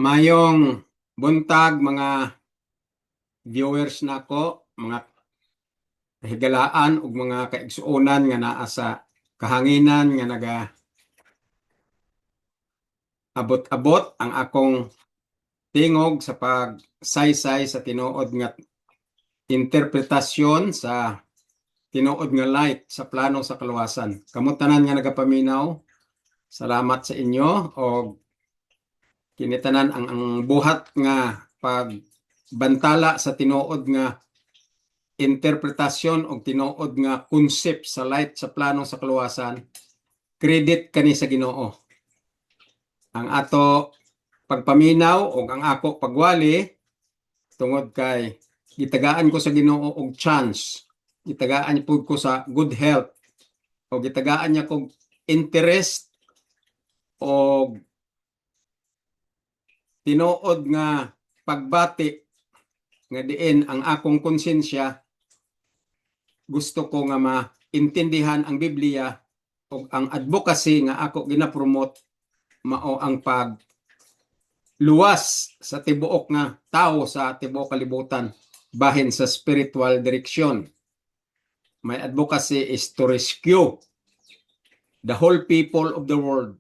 Mayong buntag mga viewers nako, mga higalaan ug mga kaigsuonan nga naa sa kahanginan nga naga abot-abot ang akong tingog sa pagsaysay sa tinuod nga interpretasyon sa tinuod nga light sa plano sa kaluwasan. Kamot tanan nga nagapaminaw, salamat sa inyo o kinitanan ang buhat nga pagbantala sa tinuod nga interpretasyon o tinuod nga concept sa light sa plano sa kaluwasan. Credit kani sa Ginoo. Ang ato pagpaminaw o ang ako pagwali tungod kay gitagaan ko sa Ginoo og chance, gitagaan pud ko sa good health o gitagaan niya kog interest o tinuod nga pagbati nga diin ang akong konsensya gusto ko nga maintindihan ang Biblia o ang advocacy nga ako ginapromote mao ang luwas sa tibuok nga tao sa tibuok kalibutan bahin sa spiritual direction. My advocacy is to rescue the whole people of the world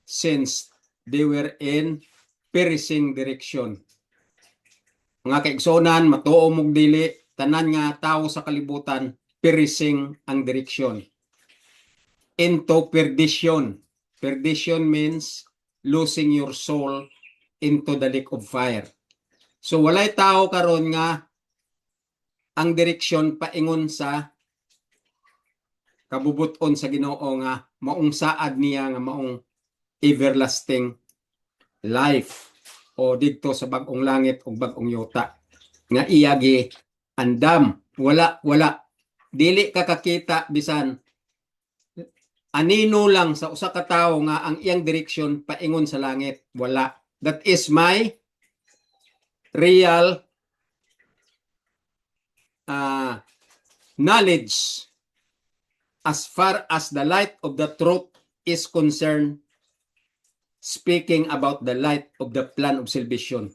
since they were in perishing direction. Mga kaigsonan, matuo mong dili, tanan nga tao sa kalibutan, perishing ang direksyon. Into perdition. Perdition means losing your soul into the lake of fire. So walay tao karon nga ang direksyon paingon sa kabubuton sa Ginoo nga maong saad niya nga maong everlasting life o didto sa bag-ong langit o bag-ong yuta nga iyagi andam wala dili ka kakita bisan anino lang sa usa ka tawo nga ang iyang direksyon paingon sa langit, wala. That is my real knowledge as far as the light of the truth is concerned, speaking about the light of the plan of salvation.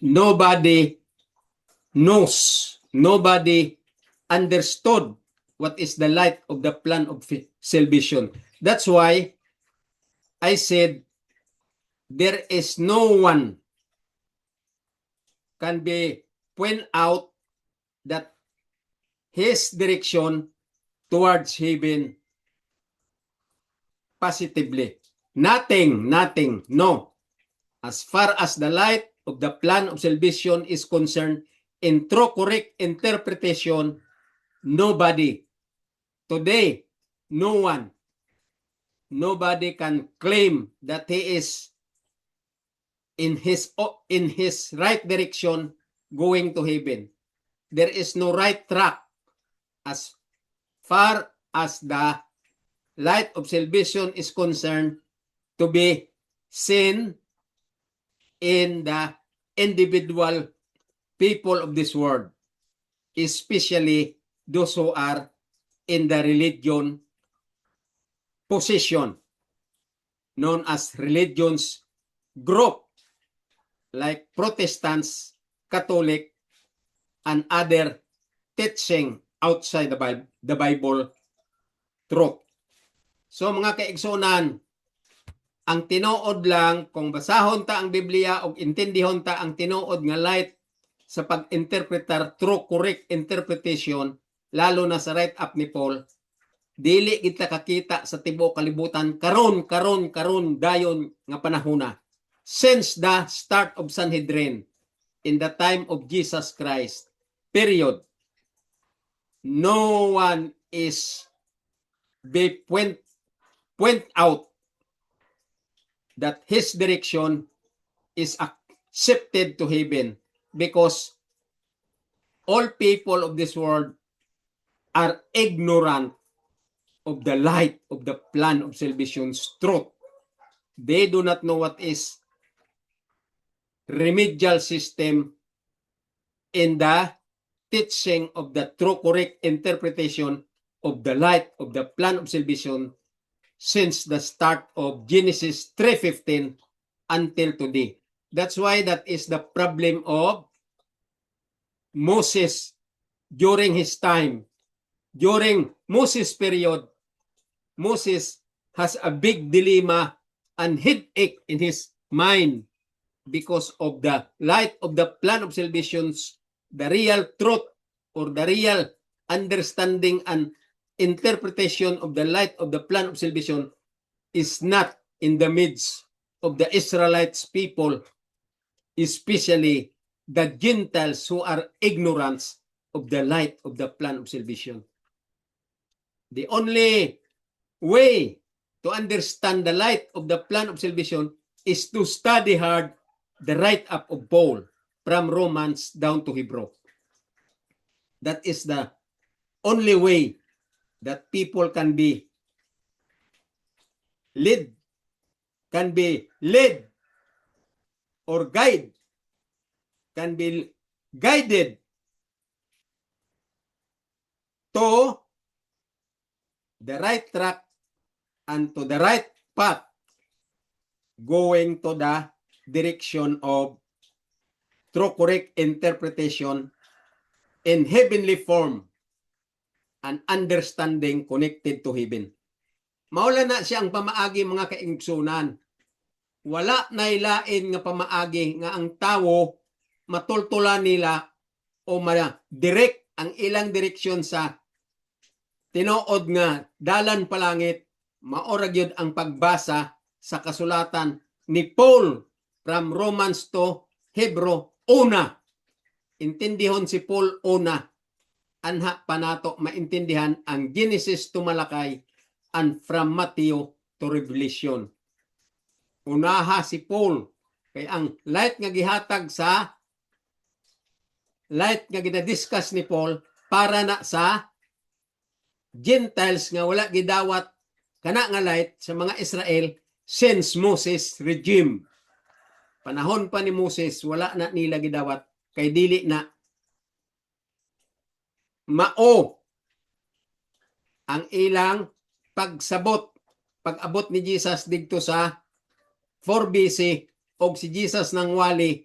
Nobody knows, nobody understood what is the light of the plan of salvation. That's why I said there is no one can be point out that his direction towards heaven positively. Nothing, no. As far as the light of the plan of salvation is concerned, in true correct interpretation, nobody, today, no one, nobody can claim that he is in his right direction going to heaven. There is no right track as far as the light of salvation is concerned to be seen in the individual people of this world, especially those who are in the religion position known as religions group like Protestants, Catholic, and other teaching outside the Bible truth. So mga kaigsunan, ang tinuod lang kung basahon ta ang Biblia o intindihon ta ang tinuod nga light sa pag-interpretar true correct interpretation lalo na sa right up ni Paul, dili kita kakita sa tibuok kalibutan karon dayon nga panahona since the start of Sanhedrin in the time of Jesus Christ, period. No one is be point out that his direction is accepted to heaven because all people of this world are ignorant of the light of the plan of salvation's truth. They do not know what is remedial system in the teaching of the true correct interpretation of the light of the plan of salvation since the start of Genesis 3:15 until today. That's why that is the problem of Moses during his time. During Moses' period, Moses has a big dilemma and headache in his mind because of the light of the plan of salvations, the real truth or the real understanding and interpretation of the light of the plan of salvation is not in the midst of the Israelites people, especially the Gentiles who are ignorant of the light of the plan of salvation. The only way to understand the light of the plan of salvation is to study hard the write-up of Paul from Romans down to Hebrew. That is the only way that people can be led or can be guided to the right track and to the right path, going to the direction of true correct interpretation in heavenly form and understanding connected to heaven. Maula na siyang pamaagi mga kaigsunan. Wala na ilain nga pamaagi nga ang tawo matultulan nila o ma-direct ang ilang direksyon sa tinuod nga dalan palangit, maorag yun ang pagbasa sa kasulatan ni Paul from Romans to Hebrew. Una, intindihon si Paul una, anha panato maintindihan ang Genesis to Malakay and from Matthew to Revelation. Unaha si Paul kay ang light nga gihatag sa light nga gina-discuss ni Paul para na sa Gentiles nga wala gidawat kana nga light sa mga Israel since Moses regime. Panahon pa ni Moses wala na nila gidawat kay dili na mao ang ilang pag-abot ni Jesus didto sa 4 BC og si Jesus nang wali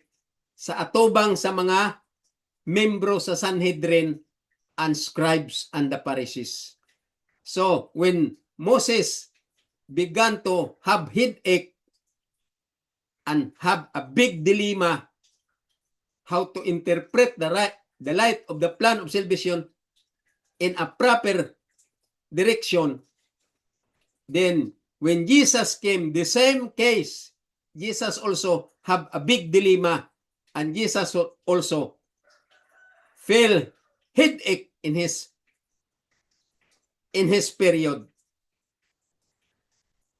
sa atubang sa mga membro sa Sanhedrin and scribes and the Pharisees. So, when Moses began to have headache and have a big dilemma how to interpret the light of the plan of salvation in a proper direction, then when Jesus came, the same case, Jesus also have a big dilemma and Jesus also feel headache in his period.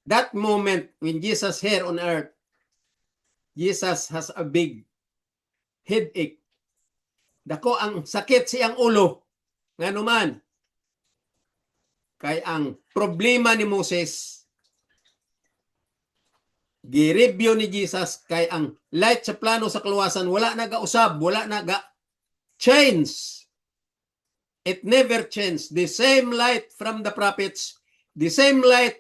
That moment when Jesus here on earth, Jesus has a big headache. Dako ang sakit siyang ulo. Nga naman, kay ang problema ni Moses, gi-review ni Jesus kay ang light sa plano sa kaluwasan, wala na ga-usab, wala na ga-change. It never changed. The same light from the prophets, the same light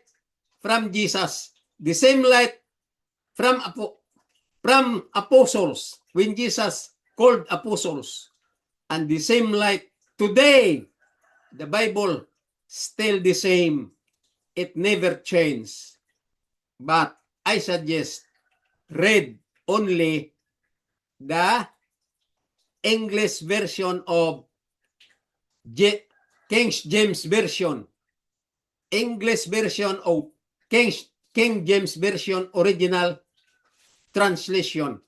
from Jesus, the same light from apostles when Jesus called apostles, and the same light today. The Bible still the same. It never changed. But I suggest read only the English version of King James Version. English version of King James Version original translation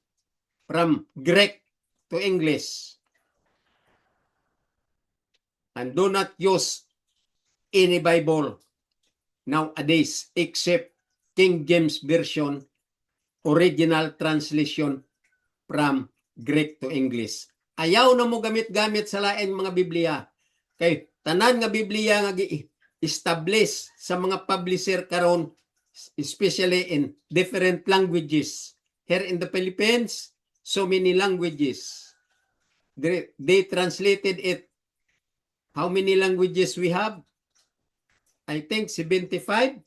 from Greek to English. And do not use any Bible nowadays except King James Version original translation from Greek to English. Ayaw na mo gamit-gamit sa laing mga Biblia. Kay tanan nga Biblia nga gi-establish sa mga publisher karon, especially in different languages. Here in the Philippines, so many languages. They translated it. How many languages we have? I think 75.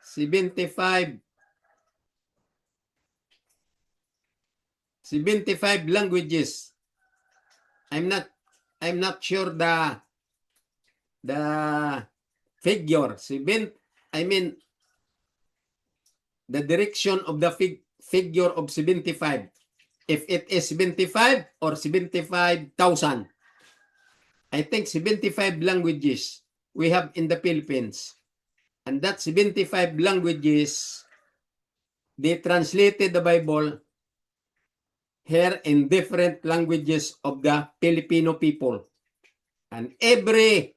75 75 languages. I'm not sure the figure. I mean the direction of the figure of 75. If it is 75 or 75,000. I think 75 languages we have in the Philippines. And that 75 languages, they translated the Bible here in different languages of the Filipino people. And every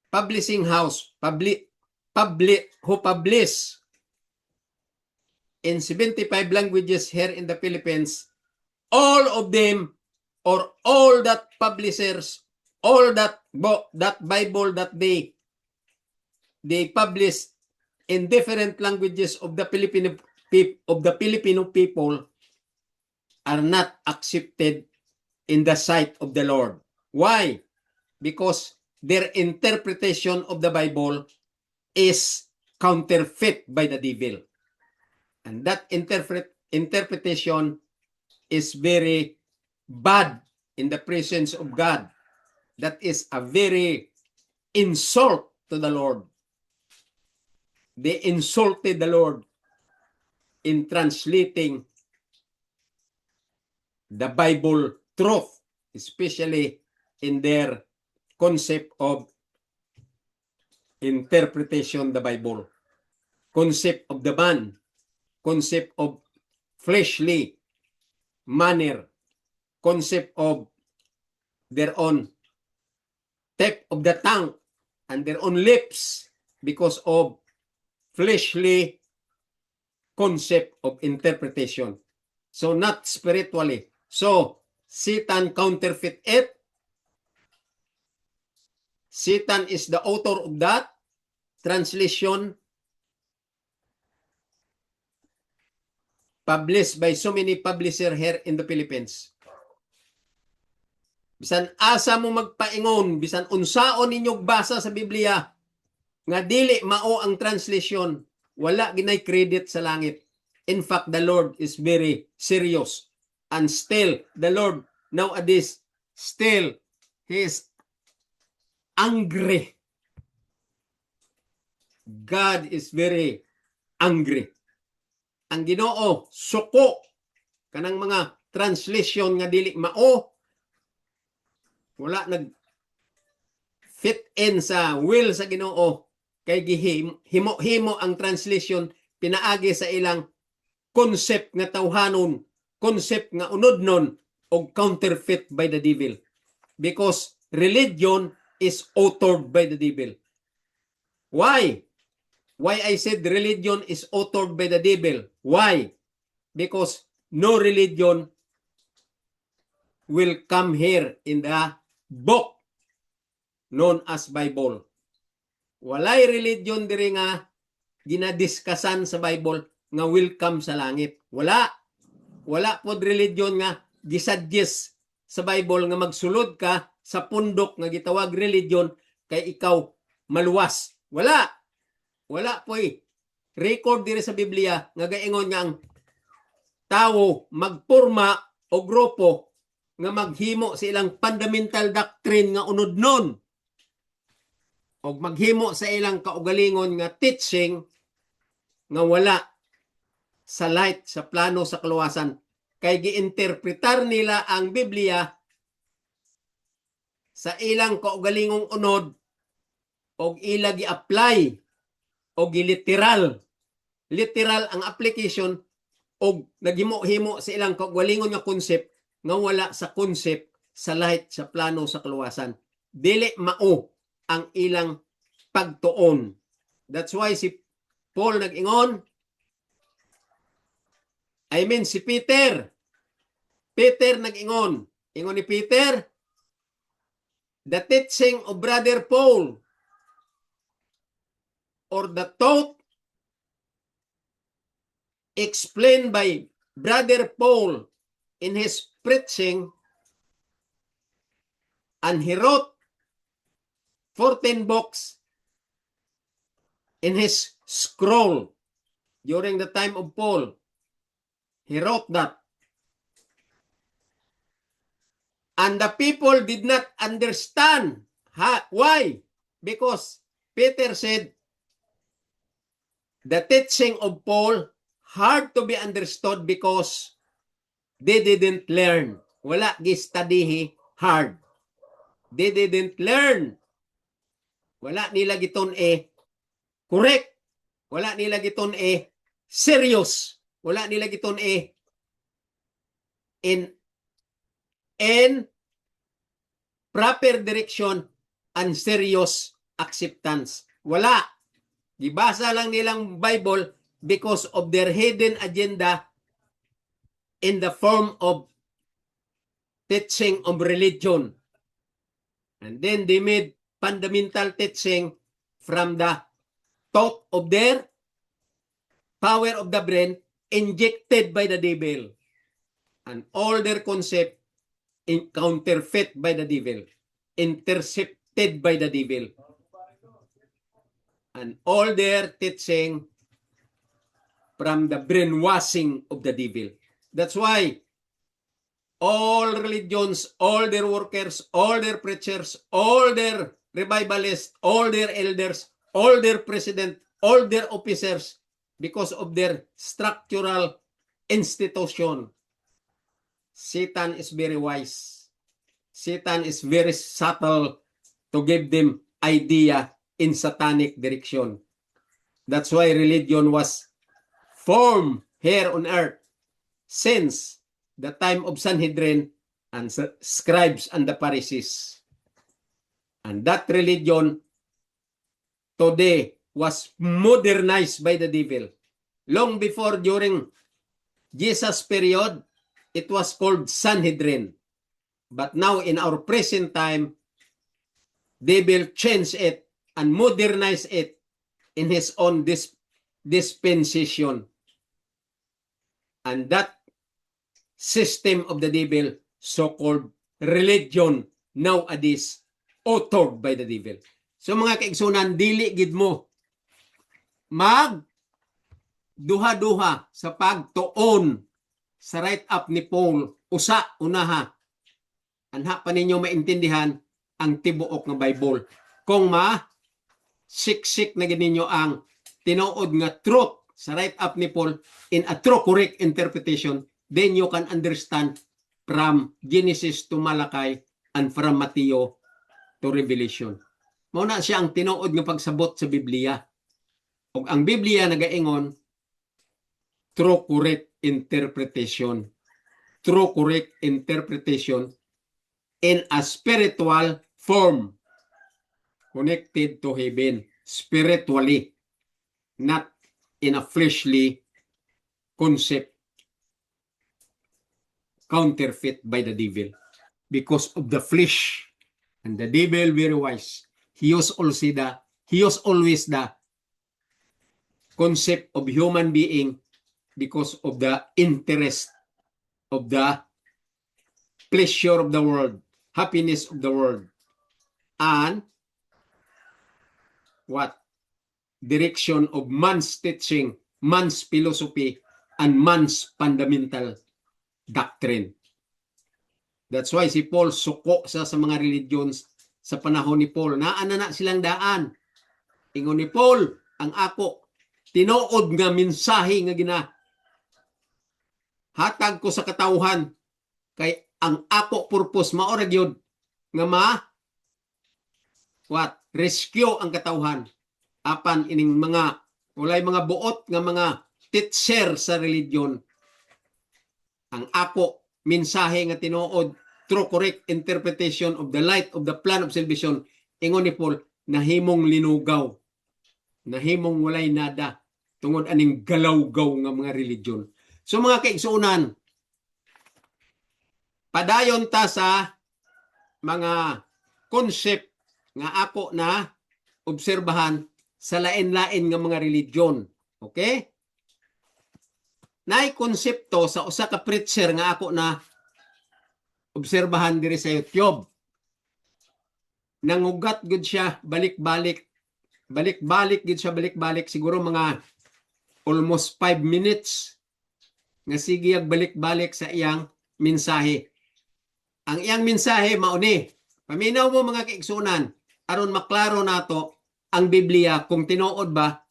publishing house who publish in 75 languages here in the Philippines, all of them or all that publishers, all that Bible that they publish in different languages of the Filipino people are not accepted in the sight of the Lord. Why? Because their interpretation of the Bible is counterfeit by the devil. And that interpretation is very bad in the presence of God. That is a very insult to the Lord. They insulted the Lord in translating the Bible truth, especially in their concept of interpretation the Bible, concept of the man, concept of fleshly manner, concept of their own tip of the tongue and their own lips because of fleshly concept of interpretation. So not spiritually. So Satan counterfeit it. Satan is the author of that translation published by so many publishers here in the Philippines. Bisan asa mo magpaingon, bisan unsaon ninyo basa sa Biblia, nga dili mao ang translation, wala ginay credit sa langit. In fact, the Lord is very serious. And still, the Lord nowadays, still, He is angry. God is very angry. Ang Ginoo suko kanang mga translation nga dili mao, wala nag fit in sa will sa Ginoo, kay himo-himo ang translation pinaagi sa ilang concept nga tawhanon, concept nga unodnon og counterfeit by the devil, because religion is authored by the devil. Why I said religion is authored by the devil? Why? Because no religion will come here in the book known as Bible. Walay religion diri nga ginadiskasan sa Bible nga welcome sa langit. Wala pod religion nga gisuggest sa Bible nga magsulod ka sa pundok nga gitawag religion kay ikaw maluwas. Wala po'y record diri sa Biblia nga gaingon nga ang tao magpurma o grupo nga maghimo sa ilang fundamental doctrine nga unodnon o maghimo sa ilang kaugalingon nga teaching nga wala sa light, sa plano, sa kaluwasan. Kay giinterpretar nila ang Biblia sa ilang kaugalingong unod o ila gi-apply o giliteral. Literal ang application o naghimo-himo sa ilang kaugalingon nga concept nga wala sa concept, sa light, sa plano, sa kaluwasan. Dili mao ang ilang pagtuon. That's why si Paul nag-ingon, si Peter nag-ingon. Ingon ni Peter, the teaching of Brother Paul or the thought explained by Brother Paul in his preaching, and he wrote 14 books in his scroll during the time of Paul. He wrote that And the people did not understand. Why? Because Peter said, the teaching of Paul hard to be understood because they didn't learn. Wala gi-study hard. They didn't learn. Wala nila giton correct. Wala nila giton serious. Wala nila giton in proper direction and serious acceptance. Wala. Gibasa lang nilang Bible because of their hidden agenda in the form of teaching of religion. And then they made fundamental teaching from the thought of their power of the brain injected by the devil. And all their concept counterfeit by the devil, intercepted by the devil. And all their teaching from the brainwashing of the devil. That's why all religions, all their workers, all their preachers, all their revivalists, all their elders, all their president, all their officers, because of their structural institution, Satan is very wise. Satan is very subtle to give them idea in satanic direction. That's why religion was formed here on earth since the time of Sanhedrin and scribes and the Pharisees. And that religion today was modernized by the devil. Long before, during Jesus' period, it was called Sanhedrin. But now in our present time, devil changed it and modernize it in his own dispensation. And that system of the devil, so-called religion, nowadays, authored by the devil. So mga kaigsunan, dili gid mo duha-duha sa pagtuon sa write-up ni Paul, unaha, anha pa ninyo maintindihan ang tibuok nga Bible. Kung siksik na ninyo ang tinuod nga truth sa write-up ni Paul in a true correct interpretation, then you can understand from Genesis to Malachi and from Matthew to Revelation. Mauna siya ang tinuod nga pagsabot sa Biblia. O ang Biblia nagaingon, true correct interpretation. True correct interpretation in a spiritual form connected to heaven spiritually, not in a fleshly concept counterfeit by the devil. Because of the flesh, and the devil very wise, he was always the concept of human being because of the interest of the pleasure of the world, happiness of the world, and what? Direction of man's teaching, man's philosophy, and man's fundamental doctrine. That's why si Paul suko sa mga religions sa panahon ni Paul. Naana silang daan. Ingon ni Paul, ang ako, tinuod nga mensahe nga hatag ko sa katawhan, kay ang ako purpose maorag yun nga rescue ang katawhan apan ining walay mga buot nga mga teacher sa religion. Ang ako mensahe nga tinuod, true correct interpretation of the light of the plan of salvation, ingon ni Paul, nahimong linugaw, nahimong walay nada tungod aning galawgaw nga mga religion. So mga kaigsuunan, padayon ta sa mga concept nga ako na obserbahan sa lain-lain nga mga religion. Okay? Naay konsepto sa usa ka preacher nga ako na obserbahan diri sa YouTube. Nangugat gud siya balik-balik gud siya balik-balik, siguro mga almost 5 minutes nga sige balik-balik sa iyang mensahe. Ang iyang mensahe mauni. Paminaw mo mga kaigsunan aron maklaro nato ang Biblia kung tinuod ba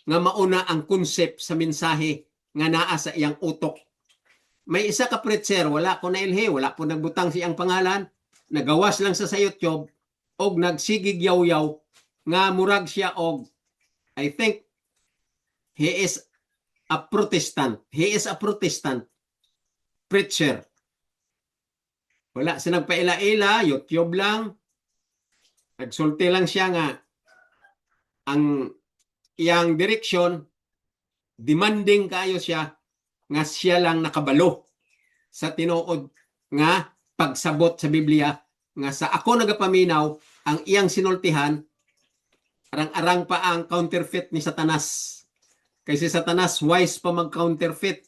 nga mauna ang concept sa mensahe nga naa sa iyang utok. May isa ka preacher, wala ko nailhi, wala po nagbutang siyang pangalan, nagawas lang sa YouTube og nagsigig yaw-yaw nga murag siya og I think he is a Protestant. He is a Protestant preacher. Wala siya nagpaila-ila, YouTube lang. Nagsulti lang siya nga ang iyang direksyon, demanding kayo siya nga siya lang nakabalo sa tinuod nga pagsabot sa Biblia nga sa ako nagapaminaw ang iyang sinultihan arang-arang pa ang counterfeit ni Satanas. Kasi Satanas wise pa mag-counterfeit.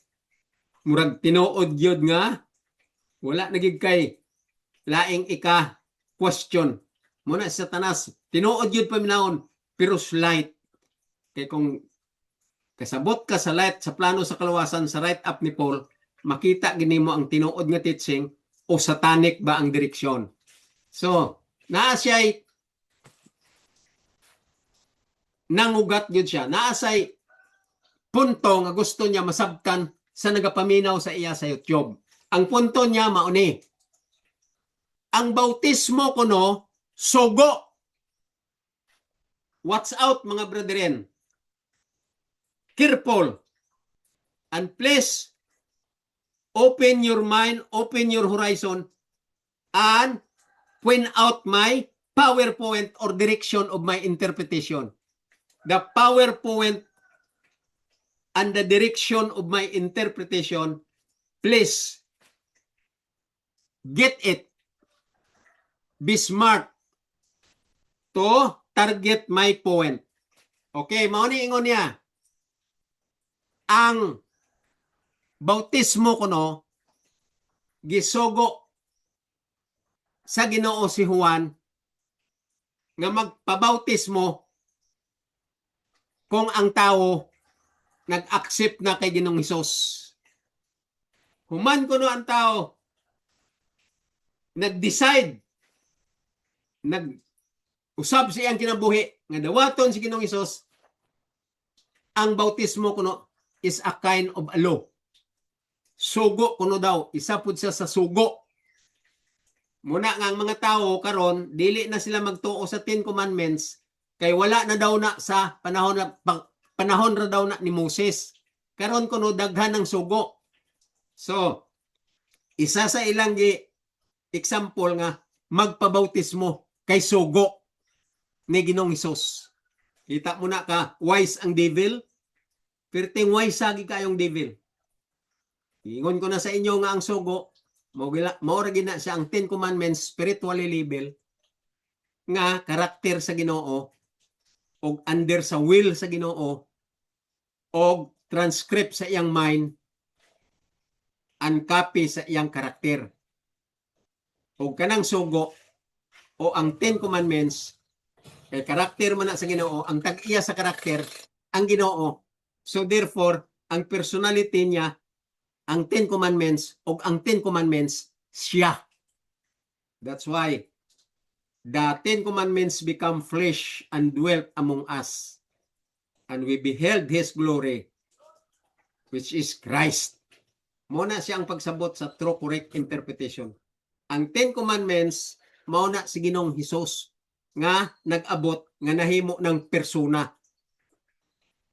Murag tinuod gyud nga wala nagig kay laing question. Muna si Satanas tinuod gyud paminawon pero slight. Kay kung kasabot ka sa light sa plano sa kalawasan sa right up ni Paul, makita gini mo ang tinuod nga teaching o satanic ba ang direksyon. So, naa siya'y nangugat gyud siya. Naa say punto nga gusto niya masabtan sa nagapaminaw sa iya sa YouTube. Ang punto niya mauni. Ang bautismo kuno sugo. Watch out mga brethren. Careful. And please open your mind, open your horizon and point out my PowerPoint or direction of my interpretation. The PowerPoint and the direction of my interpretation, please get it. Be smart to target my point. Okay, mauni ingon niya. Ang bautismo kuno gisugo sa Ginoo si Juan nga magpabautismo kung ang tao nag-accept na kay Ginoong Hesus. Human kuno ang tao nag-decide, nag-usab sa iyang kinabuhi nga dawaton si Ginoong Hesus, ang bautismo kuno is a kind of a law. Sugo kuno daw, isa pud siya sa sugo. Muna nga ang mga tao karon dili na sila magtuo sa 10 commandments kay wala na daw na sa panahon ra daw na ni Moses. Karon kuno daghan ng sugo. So, isa sa ilang example nga magpabautismo kay sugo ni Ginoong Hesus. Kita mo na ka, wise ang devil, perting wise sagi kayong devil. Ingon ko na sa inyo nga ang sugo, maura gina siya ang 10 commandments spiritually label nga karakter sa Ginoo o under sa will sa Ginoo o transcript sa iyang mind and copy sa iyang karakter. O kanang sugo o ang 10 commandments kay karakter man na sa Ginoo, ang tag-iya sa karakter ang Ginoo. So therefore, ang personality niya, ang 10 commandments o ang 10 commandments siya. That's why the 10 commandments become flesh and dwelt among us. And we beheld His glory, which is Christ. Muna siya ang pagsabot sa true correct interpretation. Ang 10 commandments, mauna si Ginoong Hesus nga nag-abot nga nahimo ng persona.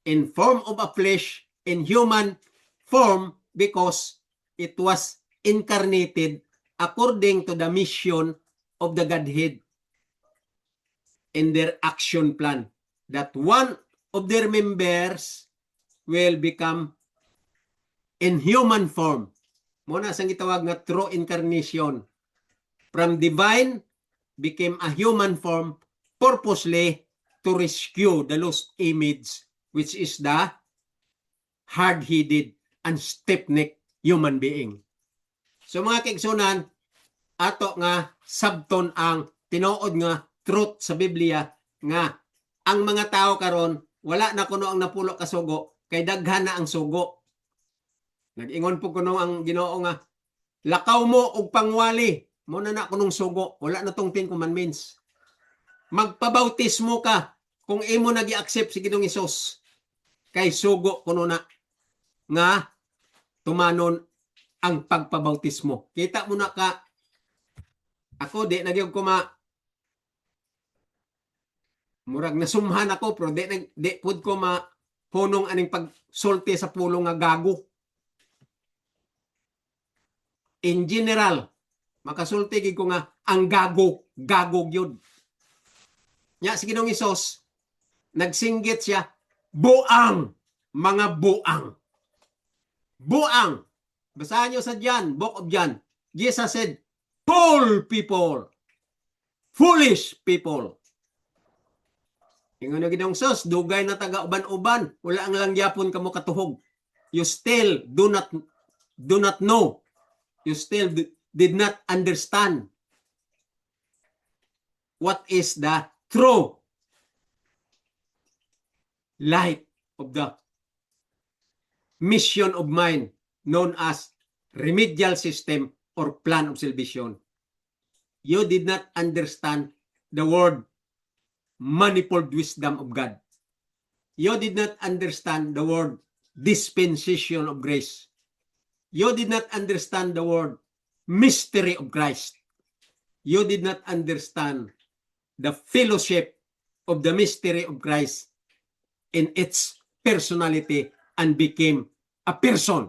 In form of a flesh, in human form, because it was incarnated according to the mission of the Godhead in their action plan. That one of their members will become in human form. Muna sang gitawag nga true incarnation. From divine became a human form purposely to rescue the lost image, which is the hard-headed and stiff-necked human being. So mga kaigsunan, ato nga sabton ang tinuod nga truth sa Biblia nga ang mga tao karon wala na kuno ang napulo ka sugo kay daghan na ang sugo. Nag-ingon po kuno ang Ginoo nga lakaw mo og pangwali Muna na kunong sugo, wala na tong 10 commandments. Magpabautismo ka kung imo nag-i-accept si Ginoong Hesus. Kay sugo kuno na nga tumanon ang pagpabautismo. Kita mo na ka, ako di nagyog ko murag nasumhan ako, pero di pud ko punong aning pagsulti sa pulong nga gago. In general, makasulti gid ko nga ang gago gyud. Nya si Ginoong Hesus nagsinggit siya, buang, mga buang. Buang. Basahan nyo sa John, Book of John. Jesus said, fool people, foolish people. Ingon na Ginoong Hesus, dugay na taga uban-uban, wala ang langyapon kamo katuhog. You still do not know. You still did not understand what is the true light of the mission of mine known as remedial system or plan of salvation. You did not understand the word manifold wisdom of God. You did not understand the word dispensation of grace. You did not understand the word mystery of Christ. You did not understand the fellowship of the mystery of Christ in its personality and became a person.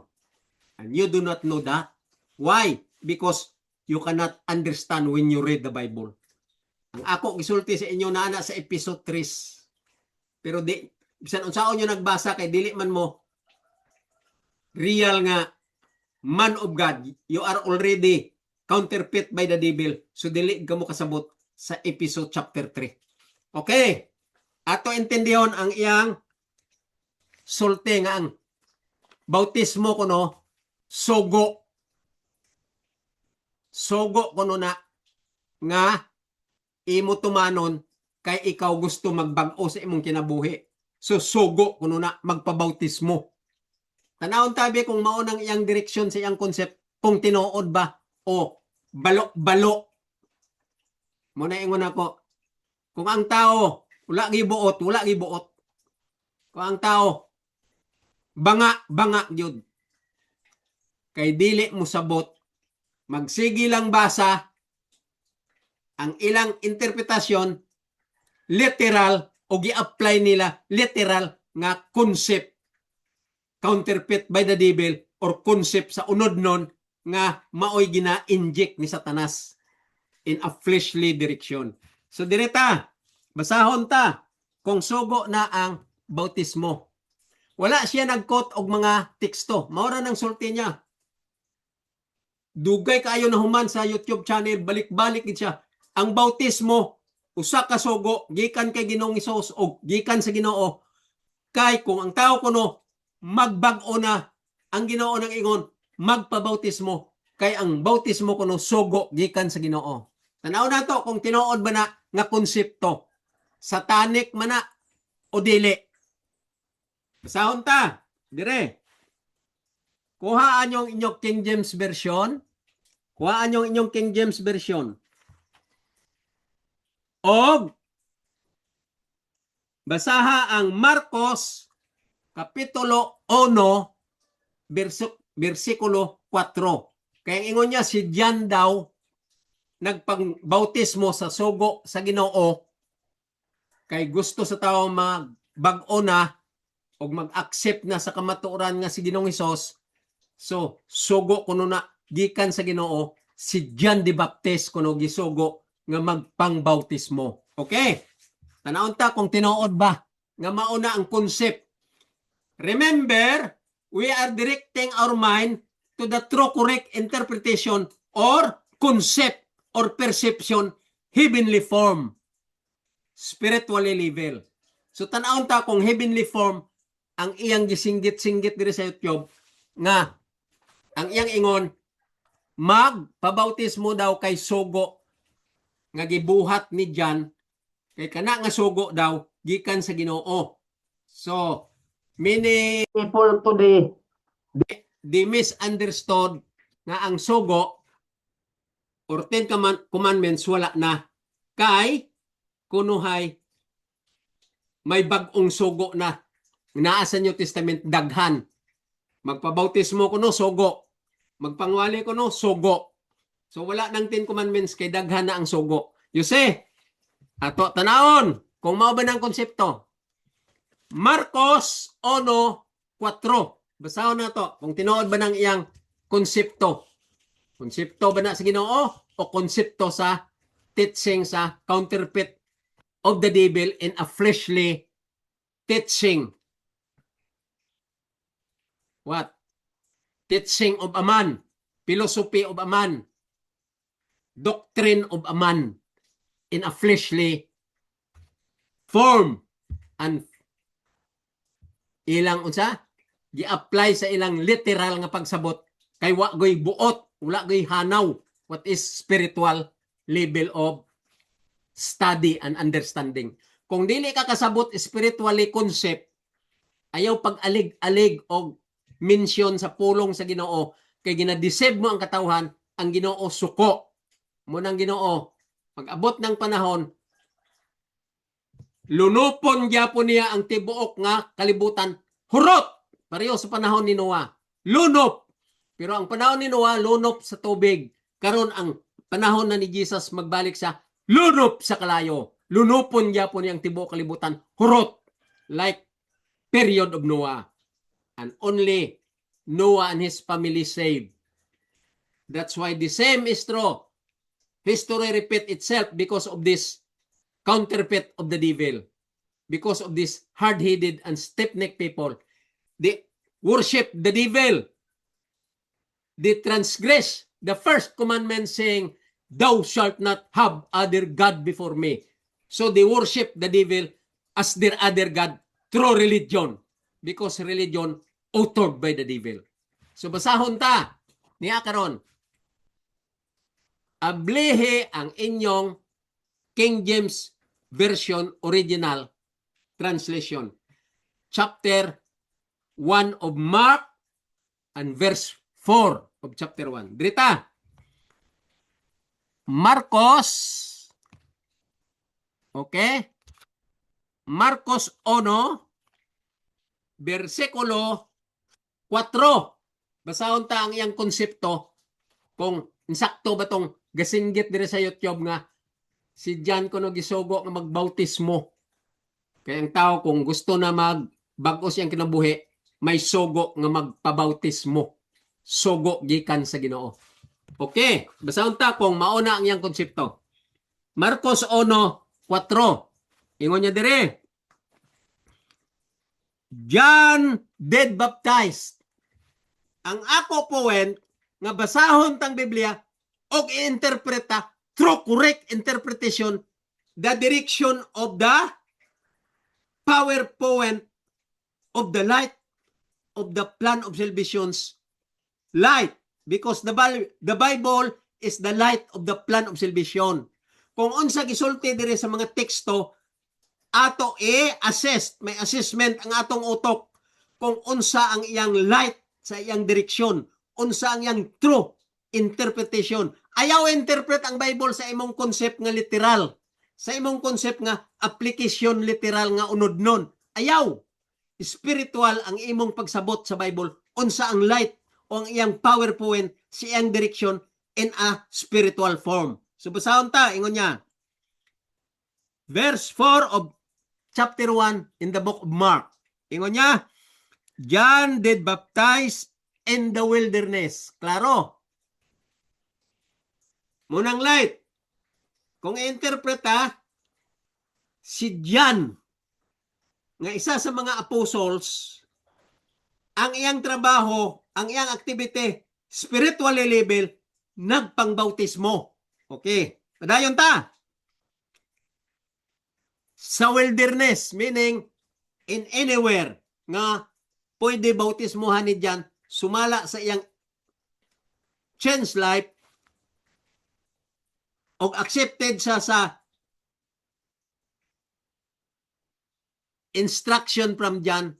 And you do not know that. Why? Because you cannot understand when you read the Bible. Ang ako gisulti sa inyo na ana sa episode 3. Pero di bisan unsaon nyo nagbasa kay dili man mo real nga man of God, you are already counterfeit by the devil. So dili ka mo kasabot sa episode chapter 3. Okay. Ato intindihon ang iyang sulti nga ang bautismo kuno sugo. Sugo kuno na nga imo tumanon kay ikaw gusto magbag-o sa imong kinabuhi. So sugo kuno na magpabautismo. Tanawon tabi kung mao nang iyang direksyon sa iyang concept kung tinuod ba o balo-balo. Muna ingon ako, kung ang tao wala gibuot. Kung ang tao banga gyud. Kay dili mo sabot, magsigi lang basa ang ilang interpretasyon literal o gi-apply nila literal nga concept counterfeit by the devil or concept sa unod nun nga maoy gina-inject ni Satanas in a fleshly direction. So direta, basahon ta kung sugo na ang bautismo. Wala siya nag-quote og mga teksto. Maura ng sulti niya. Dugay kaayo na human sa YouTube channel, balik-balik gid siya. Ang bautismo usa ka sugo gikan kay Ginoong Hesus o gikan sa Ginoo. Kay kung ang tao kuno magbag-o na, ang Ginoo nang ingon magpabautismo, kay ang bautismo kuno sugo gikan sa Ginoo. Tanaw na to kung tinuod ba na nga konsepto. Satanic man na o dili. Basahon ta, dire. Kuhaan yung inyong King James Version. Kuhaan yung inyong King James Version. Og basaha ang Marcos Kapitulo 1, versikulo 4. Kaya ingon niya si John daw nagpagbautismo sa sugo sa Ginoo kay gusto sa tao magbag-o na o mag-accept na sa kamatuoran nga si Ginoong Hesus. So, sugo kuno na gikan sa Ginoo si John the Baptist kuno gisugo nga magpangbautismo. Okay? Tanawon ta kung tinuod ba nga mauna ang concept. Remember, we are directing our mind to the true correct interpretation or concept or perception heavenly form, spiritually level. So tanawon ta kung heavenly form ang iyang gisinggit-singgit diri sa YouTube nga ang iyang ingon magpabautismo daw kay sugo nga gibuhat ni John kay kana nga sugo daw gikan sa Ginoo. So many people today they misunderstood nga ang sugo or Ten Commandments wala na. Kay kunuhay may bagong sugo na. Naa sa New Testament daghan. Magpabautismo kuno sugo. Magpangwali kuno sugo. So wala nang 10 Commandments kay daghan na ang sugo. You see? Ato tanawon kung mao ba ng konsepto. Marcos 1:4. Basahon na to kung tinuod ba ng iyang konsepto. Konsepto ba na sa Ginoo o konsepto sa teaching sa counterfeit of the devil in a fleshly teaching. What? Teaching of a man, philosophy of a man, doctrine of a man in a fleshly form, and ilang unsa gi-apply sa ilang literal nga pagsabot kay wa goy buot, wala goy hanaw what is spiritual level of study and understanding. Kung dili ka kasabot spiritually concept, ayaw pag-alig-alig og mention sa pulong sa Ginoo kay ginadiseb mo ang katawhan, ang Ginoo suko. Munang Ginoo pag-abot ng panahon lunupon gyapon niya ang tibuok nga kalibutan. Hurot! Pareho sa panahon ni Noah. Lunop! Pero ang panahon ni Noah, lunop sa tubig. Karon ang panahon na ni Jesus magbalik sa lunop sa kalayo. Lunupon gyapon niya ang tibuok kalibutan. Hurot! Like period of Noah. And only Noah and his family saved. That's why the same is true. History repeat itself because of this counterfeit of the devil, because of this hard-headed and stiff-necked people. They worship the devil. They transgress the first commandment saying, "Thou shalt not have other God before me." So they worship the devil as their other God through religion, because religion authored by the devil. So basahon ta niya karon. Ablihe ang inyong King James Version original translation. Chapter 1 of Mark and verse 4 of chapter 1. Drita. Marcos. Okay? Marcos 1 versikulo 4. Basahon ta ang iyang konsepto kung insakto ba tong gasinggit dire sa YouTube nga si John kuno gisugo nga magbautismo. Kaya ang tao kung gusto na magbago siyang kinabuhi, may sugo nga magpabautismo. Sugo gikan sa Ginoo. Okay, basahon ta kung mauna ang iyang konsepto. Marcos 1:4. Ingon niya dire. John did baptize. Ang ako poen nga basahon tang Biblia og i-interpreta through correct interpretation the direction of the PowerPoint of the light of the plan of salvation's light, because the Bible is the light of the plan of salvation. Kung unsa gisulti dire sa mga teksto, ato assess, may assessment ang atong utok kung unsa ang iyang light sa iyang direksyon, unsa ang iyang true interpretation. Ayaw interpret ang Bible sa imong concept nga literal, sa imong concept nga application literal nga unod nun. Ayaw. Spiritual ang imong pagsabot sa Bible, unsa ang light o ang iyang PowerPoint sa iyang direksyon in a spiritual form. So basahon ta, ingon niya. Verse 4 of chapter 1 in the book of Mark. Ingon niya, John did baptize in the wilderness. Klaro. Munang light. Kung i-interpreta, si John, nga isa sa mga apostles, ang iyang trabaho, ang iyang activity, spiritual level, nagpangbautismo. Okay. Padayon ta. Sa wilderness, meaning in anywhere nga pwede bautismohan ni John, sumala sa iyang change life, o accepted sa instruction from John,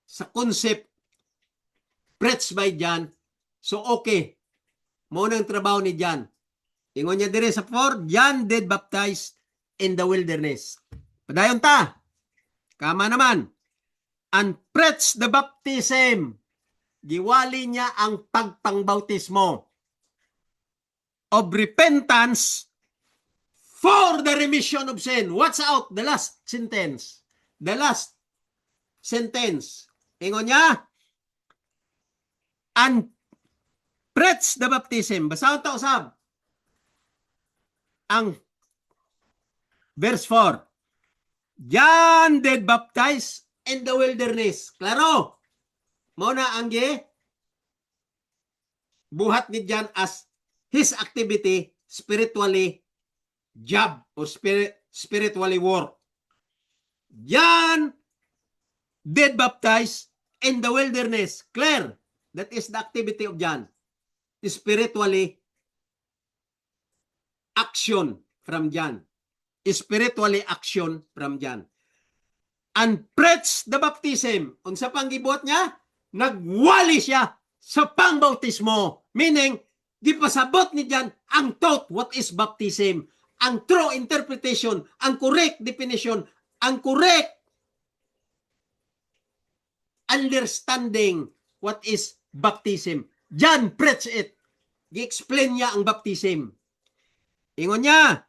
sa concept preached by John. So okay, mo nang trabaho ni John. Ingon niya dire sa 4, John did baptize in the wilderness. Padayon ta. Kama naman. And preach the baptism. Giwali niya ang pagpangbautismo of repentance for the remission of sin. Watch out, the last sentence. The last sentence. Ingon niya, and preach the baptism. Basahon ta usab. Ang verse 4. John did baptize in the wilderness. Klaro. Muna ang buhat ni John as his activity spiritually job or spiritually work. John did baptize in the wilderness. Clear. That is the activity of John. Spiritually action from John. Spiritually action from John. And preach the baptism. Unsa pang gibuhat niya? Nagwali siya sa pangbautismo. Meaning, di pasabot ni John ang thought what is baptism. Ang true interpretation, ang correct definition, ang correct understanding what is baptism. John preach it. Gi-explain niya ang baptism. Ingon niya,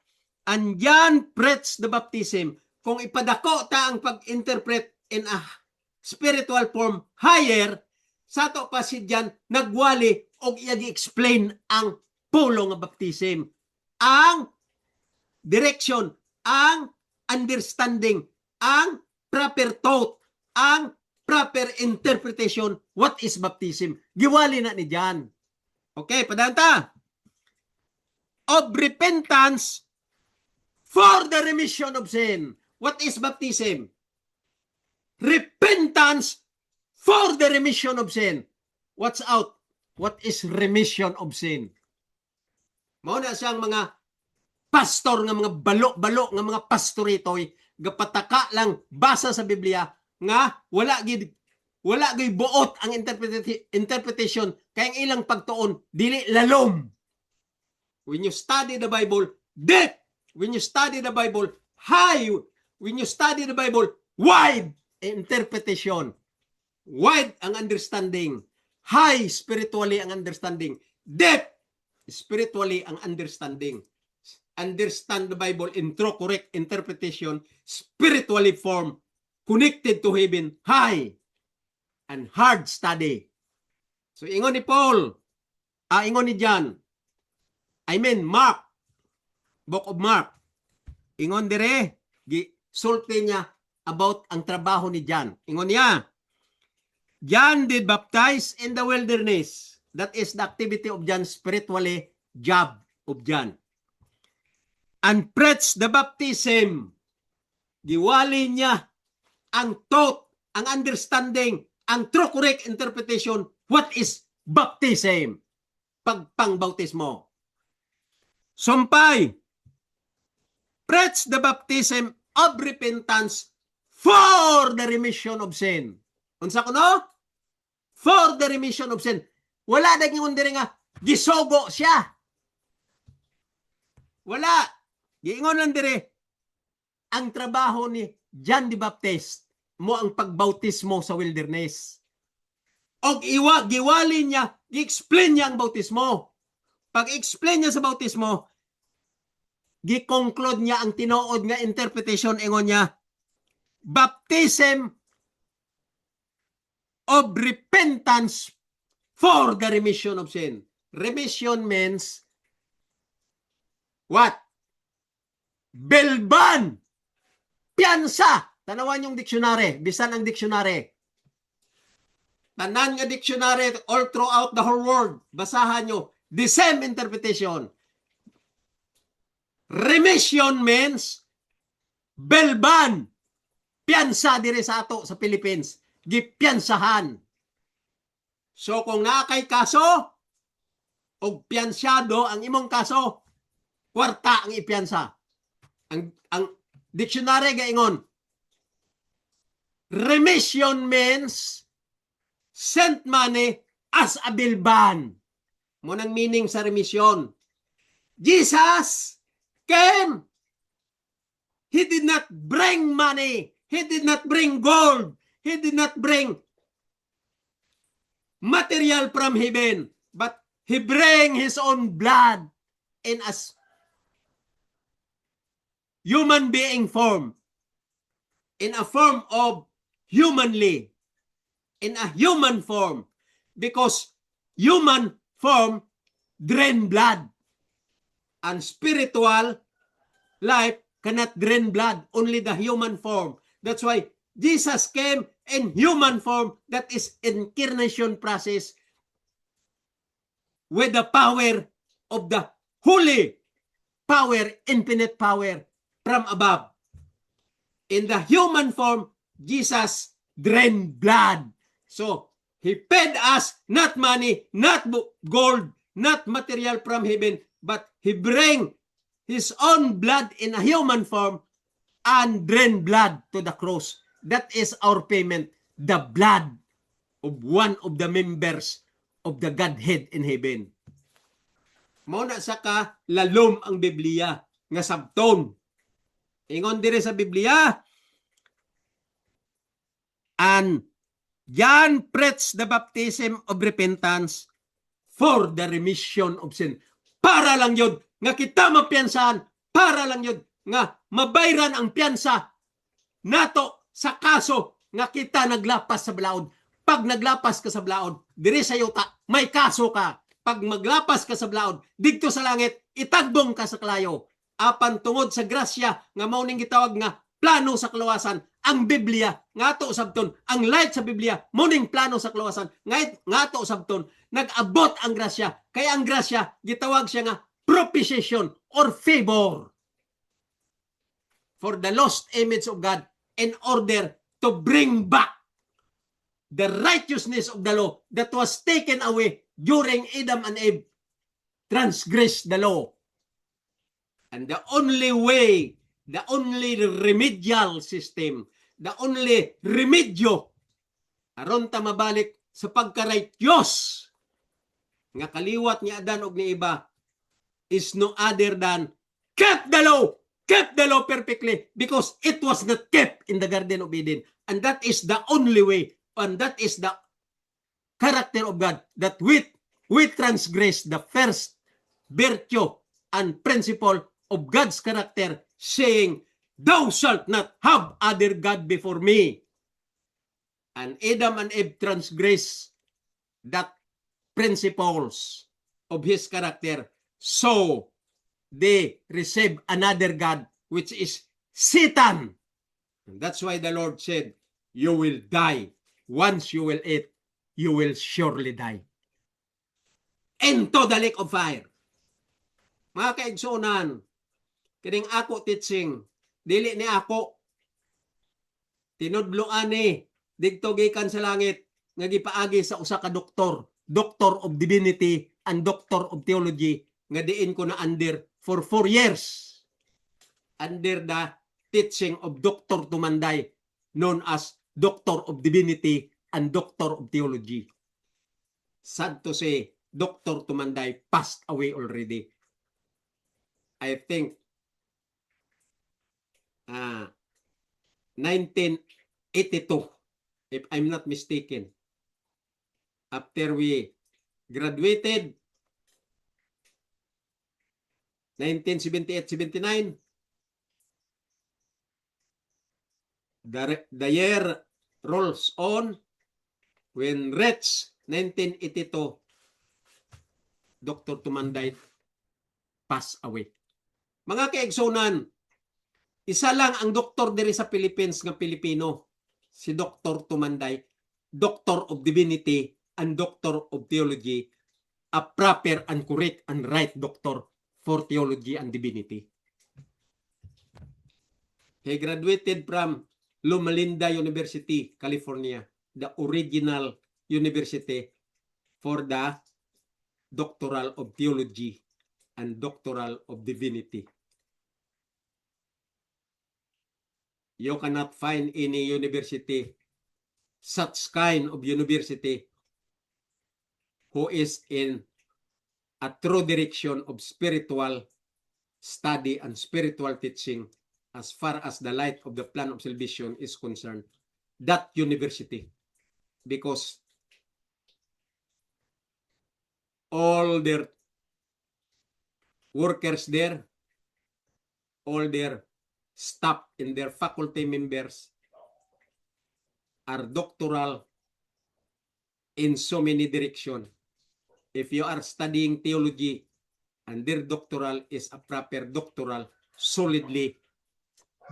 and John preach the baptism. Kung ipadako ta ang pag-interpret in a spiritual form higher, sa to pa si John nagwali o i-explain ang pulong nga baptism. Ang direction, ang understanding, ang proper thought, ang proper interpretation, what is baptism. Giwali na ni John. Okay, padanta. Of repentance for the remission of sin. What is baptism? Repentance for the remission of sin. Watch out. What is remission of sin? Mao na siyang mga pastor nga mga balo-balo nga mga pastoritoy gapataka lang basa sa Biblia nga wala gid buot ang interpretation kay ang ilang pagtuon dili lalom. When you study the Bible deep, when you study the Bible high, when you study the Bible wide interpretation, wide ang understanding, high spiritually ang understanding, deep spiritually ang understanding. Understand the Bible in true correct interpretation, spiritually formed, connected to heaven, high and hard study. So ingon ni Paul, ingon ni John, Mark, Book of Mark, ingon dire, gisulti niya about ang trabaho ni John. Ingon niya, John did baptize in the wilderness. That is the activity of John, spiritually job of John. And preach the baptism. Giwali niya ang thought, ang understanding, ang true correct interpretation, what is baptism? Pagpangbautismo. Sumpay, preach the baptism of repentance for the remission of sin. Unsa kuno? For the remission of sin. Wala na ingon diri nga gisogo siya. Wala. Giingon lang diri ang trabaho ni John the Baptist mo ang pagbautismo sa wilderness. Og giwali niya, gi-explain niya ang bautismo. Pag-explain niya sa bautismo, gi-conclude niya ang tinuod nga interpretation, ingon niya, baptism of repentance for the remission of sin. Remission means what? Belban. Piyansa. Tanawan yung dictionary. Bisan ang dictionary. Tanan nga dictionary all throughout the whole world. Basahan nyo. The same interpretation. Remission means belban. Piyansa dire sa ato sa Philippines. Gipiyansahan. So kung nakay kaso o piyansyado ang imong kaso, kwarta ang ipiyansa. Ang dictionary gaingon, remission means sent money as a bilban. Munang meaning sa remission. Jesus came. He did not bring money. He did not bring gold. He did not bring material from heaven. But he bring his own blood in a human being form. In a form of humanly. In a human form. Because human form drain blood. And spiritual life cannot drain blood, only the human form. That's why Jesus came in human form, that is incarnation process, with the power of the holy power, infinite power from above. In the human form, Jesus drained blood. So, he paid us not money, not gold, not material from heaven, but he bring his own blood in a human form and drain blood to the cross. That is our payment, the blood of one of the members of the Godhead in heaven. Mao na sa ka lalom ang Biblia nga sabton. Ingon dire sa Biblia, and John preached the baptism of repentance for the remission of sin. Para lang yun nga kita mapiyansahan, para lang yun nga mabayran ang piyansa nato sa kaso nga kita naglapas sa balaod. Pag naglapas ka sa balaod, diri sa yuta, may kaso ka. Pag maglapas ka sa balaod, dito sa langit, itagbong ka sa kalayo. Apan tungod sa grasya, nga mauning gitawag nga plano sa kaluwasan, ang Biblia, nga to sabton, ang light sa Biblia, mauning plano sa kaluwasan, nga to sabton, nag-abot ang grasya. Kaya ang grasya, gitawag siya nga propitiation or favor for the lost image of God in order to bring back the righteousness of the law that was taken away during Adam and Eve transgressed the law. And the only way, the only remedial system, the only remedyo aron ta mabalik sa pagka-righteous nga kaliwat ni Adan og ni Eva is no other than keep the law perfectly, because it was not kept in the Garden of Eden. And that is the only way, and that is the character of God, that we transgress the first virtue and principle of God's character, saying, thou shalt not have other God before me. And Adam and Eve transgress that principles of his character. So, they receive another God, which is Satan. And that's why the Lord said, you will die. Once you will eat, you will surely die. Into the lake of fire. Mga kaigsunan, kining ako teaching, dili ni ako, tinudloan ni, digto gikan sa langit, nga gipaagi sa usa ka doktor, Doctor of Divinity and Doctor of Theology, nga diin ko na under for 4 years, under the teaching of Dr. Tumanday, known as Doctor of Divinity and Doctor of Theology. Sad to say, Dr. Tumanday passed away already. I think 1982, if I'm not mistaken. After we graduated, 1978-79, the year rolls on. When reached 1982, Dr. Tumanday passed away. Mga kaigsunan, isa lang ang doktor diri sa Philippines nga Pilipino, si Dr. Tumanday, Doctor of Divinity and Doctor of Theology, a proper and correct and right doctor for theology and divinity. He graduated from Loma Linda University, California, the original university for the doctoral of theology and doctoral of divinity. You cannot find any university, such kind of university, who is in a true direction of spiritual study and spiritual teaching as far as the light of the plan of salvation is concerned. That university, because all their workers there, all their staff and their faculty members are doctoral in so many directions. If you are studying theology and their doctoral is a proper doctoral, solidly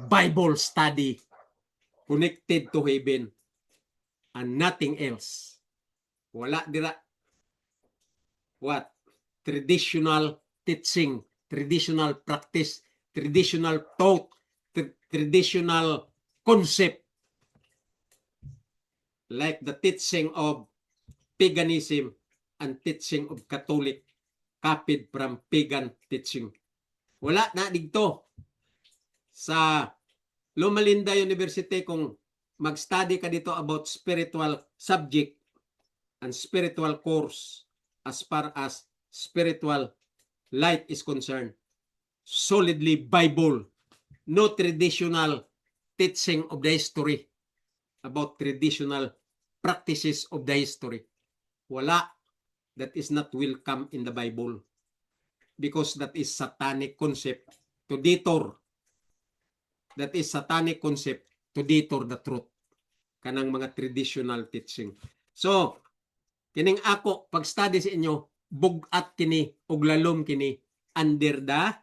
Bible study connected to heaven and nothing else. Wala dira what? Traditional teaching, traditional practice, traditional thought, traditional concept, like the teaching of paganism and teaching of Catholic, copied from pagan teaching. Wala na dito sa Loma Linda University. Kung mag-study ka dito about spiritual subject and spiritual course as far as spiritual light is concerned, solidly Bible, no traditional teaching of the history about traditional practices of the history. Wala. That is not welcome in the Bible, because that is satanic concept to detour. That is satanic concept to detour the truth. Kanang mga traditional teaching. So, kining ako, pag-study sa inyo, bugat kini, og lalom kini, under the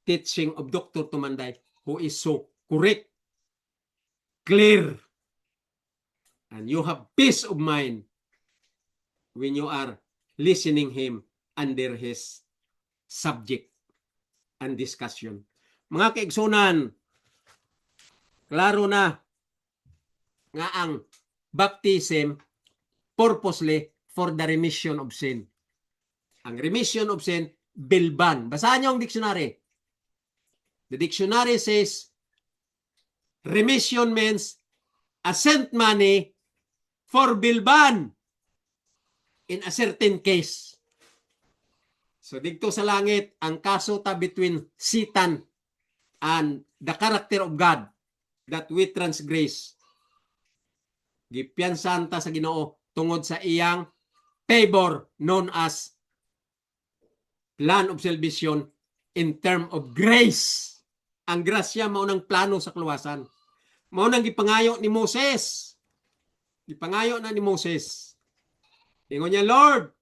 teaching of Dr. Tumanday, who is so correct, clear, and you have peace of mind when you are listening him under his subject and discussion. Mga kaigsunan, klaro na nga ang baptism purposely for the remission of sin. Ang remission of sin, bilban. Basahan niyo ang dictionary. The dictionary says, remission means assent money for bilban in a certain case. So dito sa langit, ang kaso ta between Satan and the character of God that we transgress, gipiyansan ta sa Ginoo tungod sa iyang favor known as plan of salvation in term of grace. Ang grasya mao nang plano sa kaluwasan. Mao nang gipangayo ni Moses. Gipangayo na ni Moses. Ingon niya, Lord,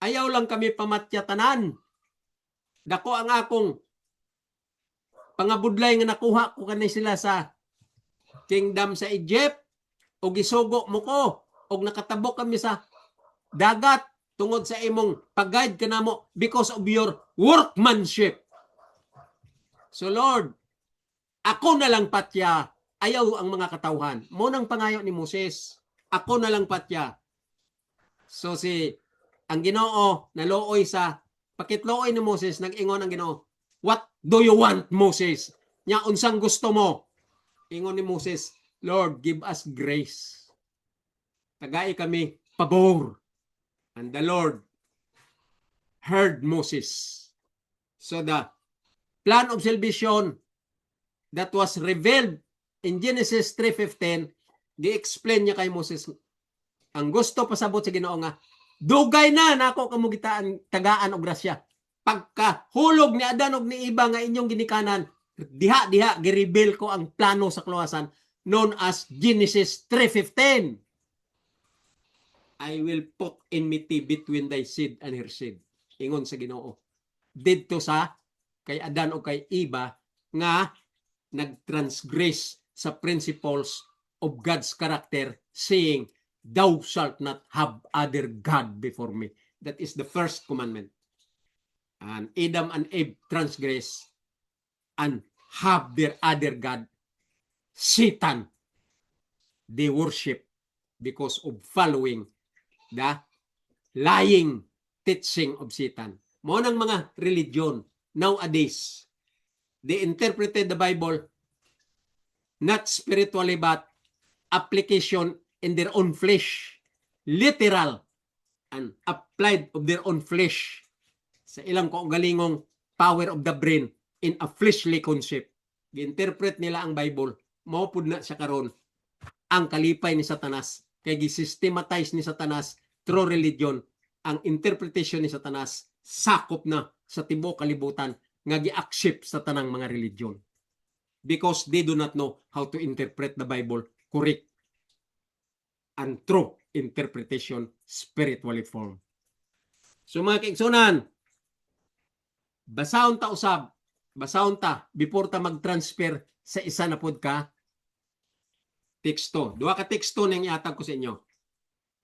ayaw lang kami pamatyatanan. Dako ang akong pangabudlay nga nakuha ko kanay sila sa kingdom sa Egypt, o gisugo mo ko, o nakatabok kami sa dagat tungod sa imong pag-guide kanamo because of your workmanship. So Lord, ako na lang patya, ayaw ang mga katawhan. Mo nang pangayo ni Moses, ako na lang patya. So ang Ginoo naluoy sa pakitluoy ni Moses, nag-ingon ang Ginoo, what do you want, Moses? Nya unsang gusto mo? Ingon ni Moses, Lord, give us grace. Tagay kami pabor. And the Lord heard Moses. So the plan of salvation that was revealed in Genesis 3:15, gi-explain niya kay Moses. Ang gusto pasabot sa Ginoo nga, dugay na nako kamugitaan tagaan og grasya. Pagka hulog ni Adan og ni Eva nga inyong ginikanan, diha gi-reveal ko ang plano sa kaluwasan known as Genesis 3:15. I will put enmity between thy seed and her seed. Ingon sa Ginoo. Didto sa kay Adan o kay Eva nga nagtransgress sa principles of God's character, saying, thou shalt not have other God before me. That is the first commandment. And Adam and Eve transgress and have their other God, Satan. They worship because of following the lying teaching of Satan. Mo nang mga religion nowadays, they interpreted the Bible not spiritually but application in their own flesh, literal and applied of their own flesh. sa ilang kaugalingong power of the brain in a fleshly concept. Gi-interpret nila ang Bible, maupod na siya karon ang kalipay ni Satanas. Kaya gi-systematize ni Satanas through religion. Ang interpretation ni Satanas sakop na sa tibuok kalibutan nga gi-accept sa tanang mga religion. Because they do not know how to interpret the Bible correct and true interpretation spiritually form. So mga kaigsunan, basahon ta usab, basahon ta before ta mag-transfer sa isa na pod ka teksto. Duha ka teksto nang iatag ko sa inyo.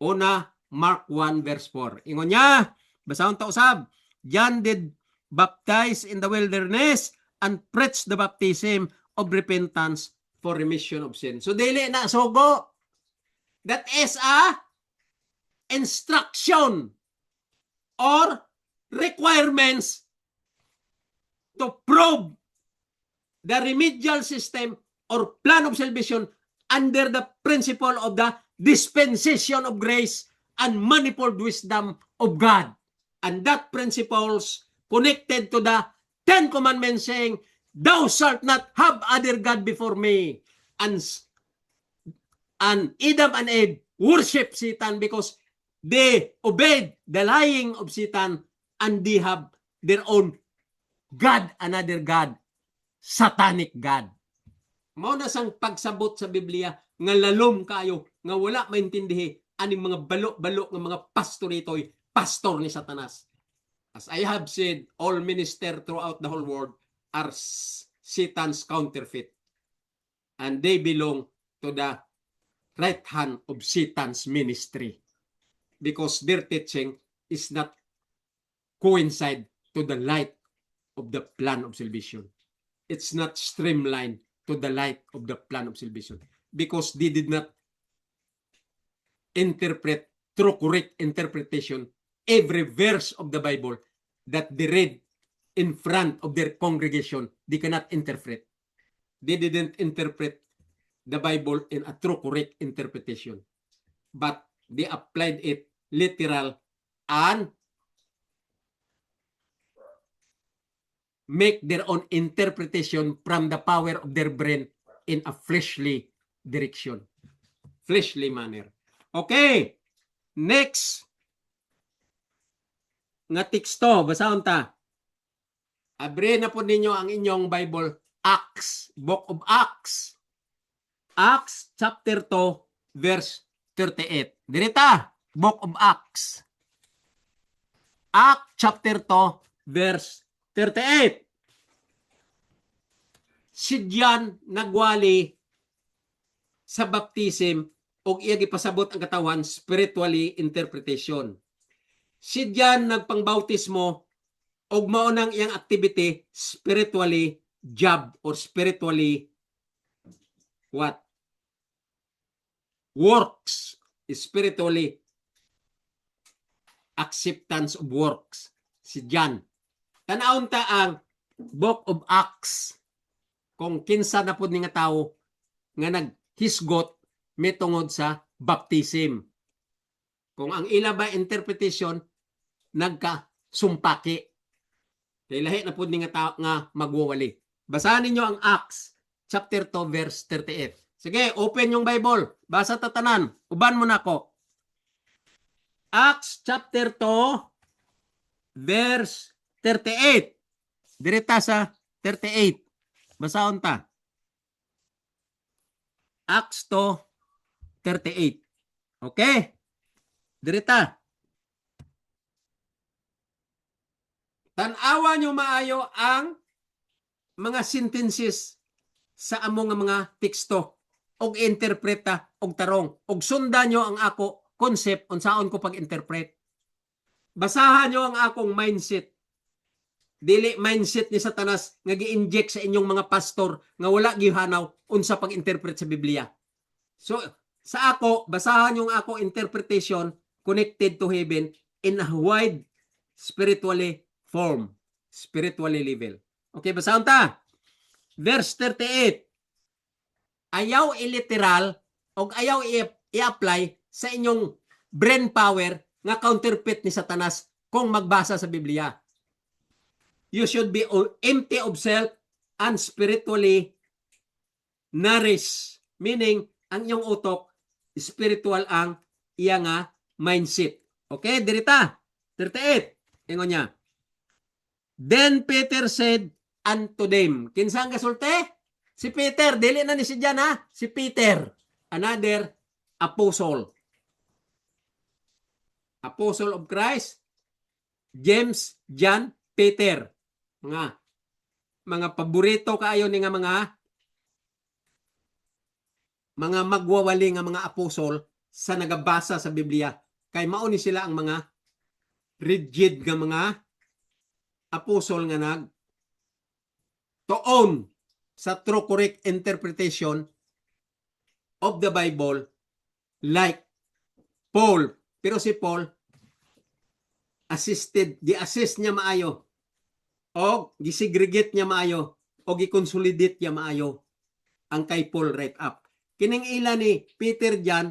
Una, Mark 1 verse 4. Ingon niya, basahon ta usab, John did baptize in the wilderness and preach the baptism of repentance for remission of sin. So dili na sugo. That is a instruction or requirements to prove the remedial system or plan of salvation under the principle of the dispensation of grace and manifold wisdom of God. And that principles connected to the 10 Commandments saying, Thou shalt not have other God before me. And Adam and Eve worship Satan because they obeyed the lying of Satan and they have their own God, another God, satanic God. Mao na sang pagsabot sa Biblia nga lalom kayo nga wala maintindihi aning mga balo-balo nga mga pastor ito'y pastor ni Satanas. As I have said, all minister throughout the whole world are Satan's counterfeit. And they belong to the right hand of Satan's ministry. Because their teaching is not coincide to the light of the plan of salvation. It's not streamlined to the light of the plan of salvation. Because they did not interpret through correct interpretation every verse of the Bible that they read in front of their congregation. They cannot interpret. They didn't interpret the Bible in a true correct interpretation. But they applied it literal and make their own interpretation from the power of their brain in a fleshly direction. Fleshly manner. Okay. Next. Nga teksto, basahon ta. Abre na po ninyo ang inyong Bible, Acts, Book of Acts. Acts chapter 2, verse 38. Dirita, Book of Acts. Acts chapter 2, verse 38. Si John nagwali sa baptism o iya gipasabot ang katawan spiritually interpretation. Si John nagpangbautismo og mao nang iyang activity spiritually job or spiritually what? Works. Spiritually acceptance of works. Si John. Tanawon ta ang Book of Acts kung kinsa na pud ni nga tawo nga naghisgot mitungod sa baptism. Kung ang ila ba interpretation nagkasumpaki. Kay lahi na pud ni nga tawo nga magwawali. Basahan ninyo ang Acts chapter 2 verse 38. Sige, open yung Bible. Basa ta tanan. Uban mo na ko. Acts chapter 2 verse 38. Direta sa 38. Basahon ta. Acts 2:38. Okay? Direta. Tan-awa nyo maayo ang mga sentences sa among mga teksto og interpreta og tarong og sundan nyo ang ako concept unsaon ko pag-interpret. Basahan nyo ang akong mindset. Dili mindset ni Satanas nga gi-inject sa inyong mga pastor nga wala gihanaw unsa pag-interpret sa Biblia. So sa ako, basahan yung ako interpretation connected to heaven in a wide spiritually form, spiritually level. Okay, basahan ta. Verse 38. Ayaw iliteral o ayaw i-apply sa inyong brain power nga counterfeit ni Satanas kung magbasa sa Biblia. You should be empty of self and spiritually nourished. Meaning, ang iyong utok, spiritual ang iya nga mindset. Okay, dirita. 38. Ingon niya. Then Peter said unto them. Kinsang kasulte? Si Peter. Dili na ni si Jan ha. Si Peter. Another apostle. Apostle of Christ. James, John, Peter. Mga paborito kaayo ni nga mga magwawali nga mga apostol sa nagabasa sa Biblia. Kay mao ni sila ang mga rigid nga mga apostol nga nag tuon sa true correct interpretation of the Bible like Paul. Pero si Paul gi-assist niya maayo o gisegregate niya maayo o gi-consolidate niya maayo ang kay Paul right up. Kining ila ni Peter John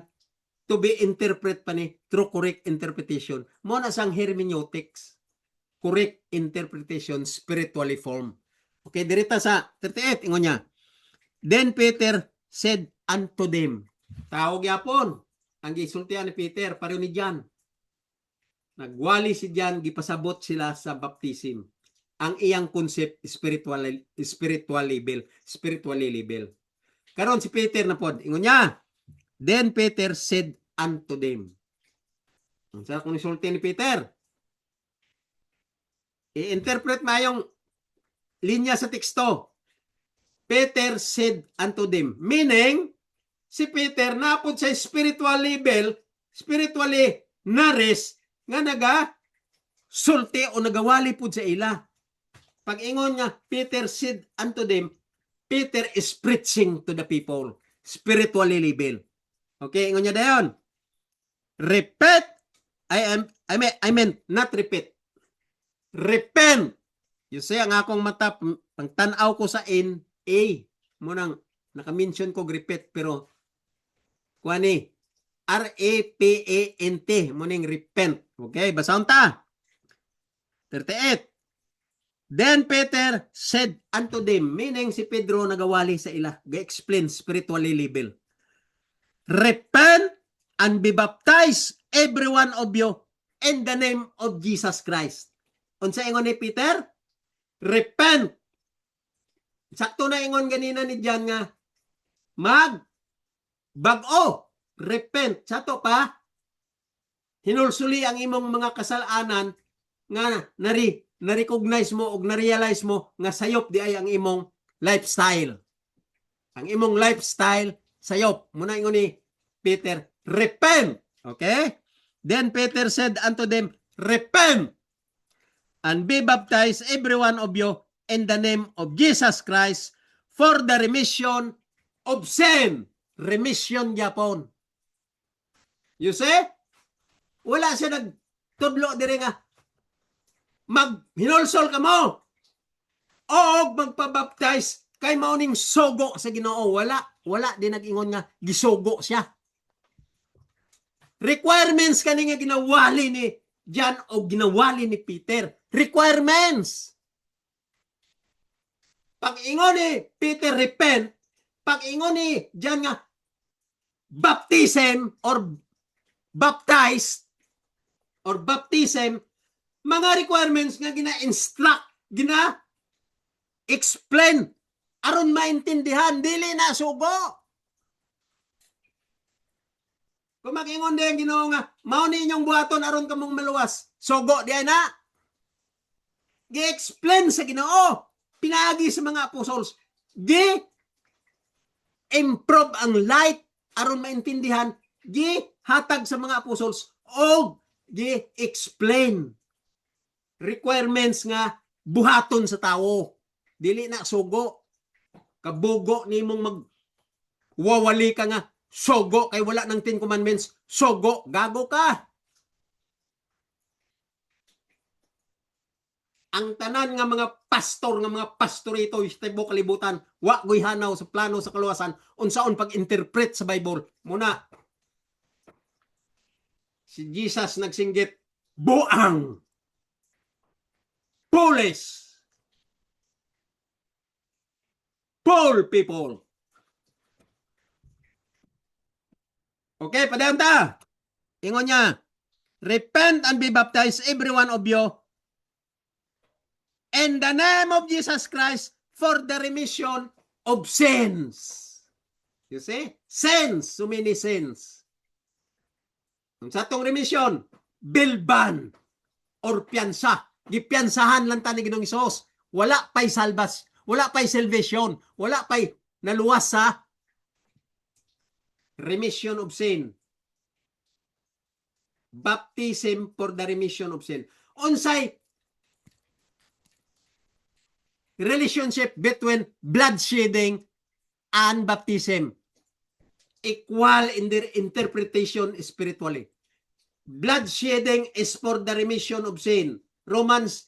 to be interpret pa ni true correct interpretation. Mo na sang hermeneutics. Correct interpretation, spiritually form. Okay, dirita sa 38, ingon niya. Then Peter said unto them. Tawag yapon. Ang gisultihan ni Peter, pareho ni John. Nagwali si John, gipasabot sila sa baptism. Ang iyang concept, spiritual level. Karon si Peter na pod, ingon niya. Then Peter said unto them. Ang sa kung isulti ni Peter. I-interpret mayong linya sa teksto. Peter said unto them. Meaning, si Peter napod sa spiritual level, spiritually nourished, nga sulti o nagawali po sa ila. Pag ingon nga, Peter said unto them, Peter is preaching to the people, spiritually level. Okay, ingon niya dayon. Repent, I mean, not repeat. Repent. You say, ang akong mata, pang tanaw ko sa A, munang naka-mention ko repeat, pero kuani, R-A-P-A-N-T, muning repent. Okay, basahon ta. 38. Then Peter said unto them, meaning si Pedro nagawali sa ila, ga-explain spiritually level. Repent and be baptized, every one of you, in the name of Jesus Christ. Unsa ingon ni Peter? Repent. Sakto na ingon ganina ni John nga, bag-o, repent. Sato pa, hinulsuli ang imong mga kasalanan nga na-recognize mo o na-realize mo nga sayop di ay ang imong lifestyle. Ang imong lifestyle sayop. Muna ingon ni Peter, repent. Okay? Then Peter said unto them, repent and be baptized every one of you in the name of Jesus Christ for the remission of sin. Remission Japon. You see? Wala siya nagtudlo dire nga hinulsol ka mo o magpabaptize kay mauning sogo sa Ginoo. Wala din nag-ingon nga gisogo siya. Requirements kani nga ginawali ni John o ginawali ni Peter. Requirements. Pag ingon ni Peter repent, pag ingon ni John nga baptism or baptized or baptism, mga requirements nga gina-instruct, gina-explain, aron maintindihan, dili na sugo. Kung mag-ingon din Ginoo nga, mao ni inyong buhaton aron kamong maluwas, sugo di ay na. Gi-explain sa Ginoo, pinagi sa mga apostles, gi-improve ang light aron maintindihan, gi-hatag sa mga apostles, o gi-explain requirements nga buhaton sa tao. Dili na sugo. Kabugo nimong magwawali ka nga sugo kay wala ng 10 commandments. Sugo, gago ka. Ang tanan nga mga pastor, nga mga pastorito sa tibuok kalibutan, wa goy hanaw sa plano sa kaluwasan unsaon pag-interpret sa Bible. Muna, si Jesus nagsinggit, buang, foolish. Paul people. Okay, padayon ta. Ingon niya, repent and be baptized, every one of you, in the name of Jesus Christ for the remission of sins. You see? Sins, so many sins. Sa itong remission, bilban or piyansa. Gipiyansahan lang ta ni Ginoong Hesus. Wala pa'y salvas, wala pa'y salvation, wala pa'y naluwas sa remission of sin. Baptism for the remission of sin. Unsay relationship between blood shedding and baptism? Equal in their interpretation spiritually. Blood shedding is for the remission of sin. Romans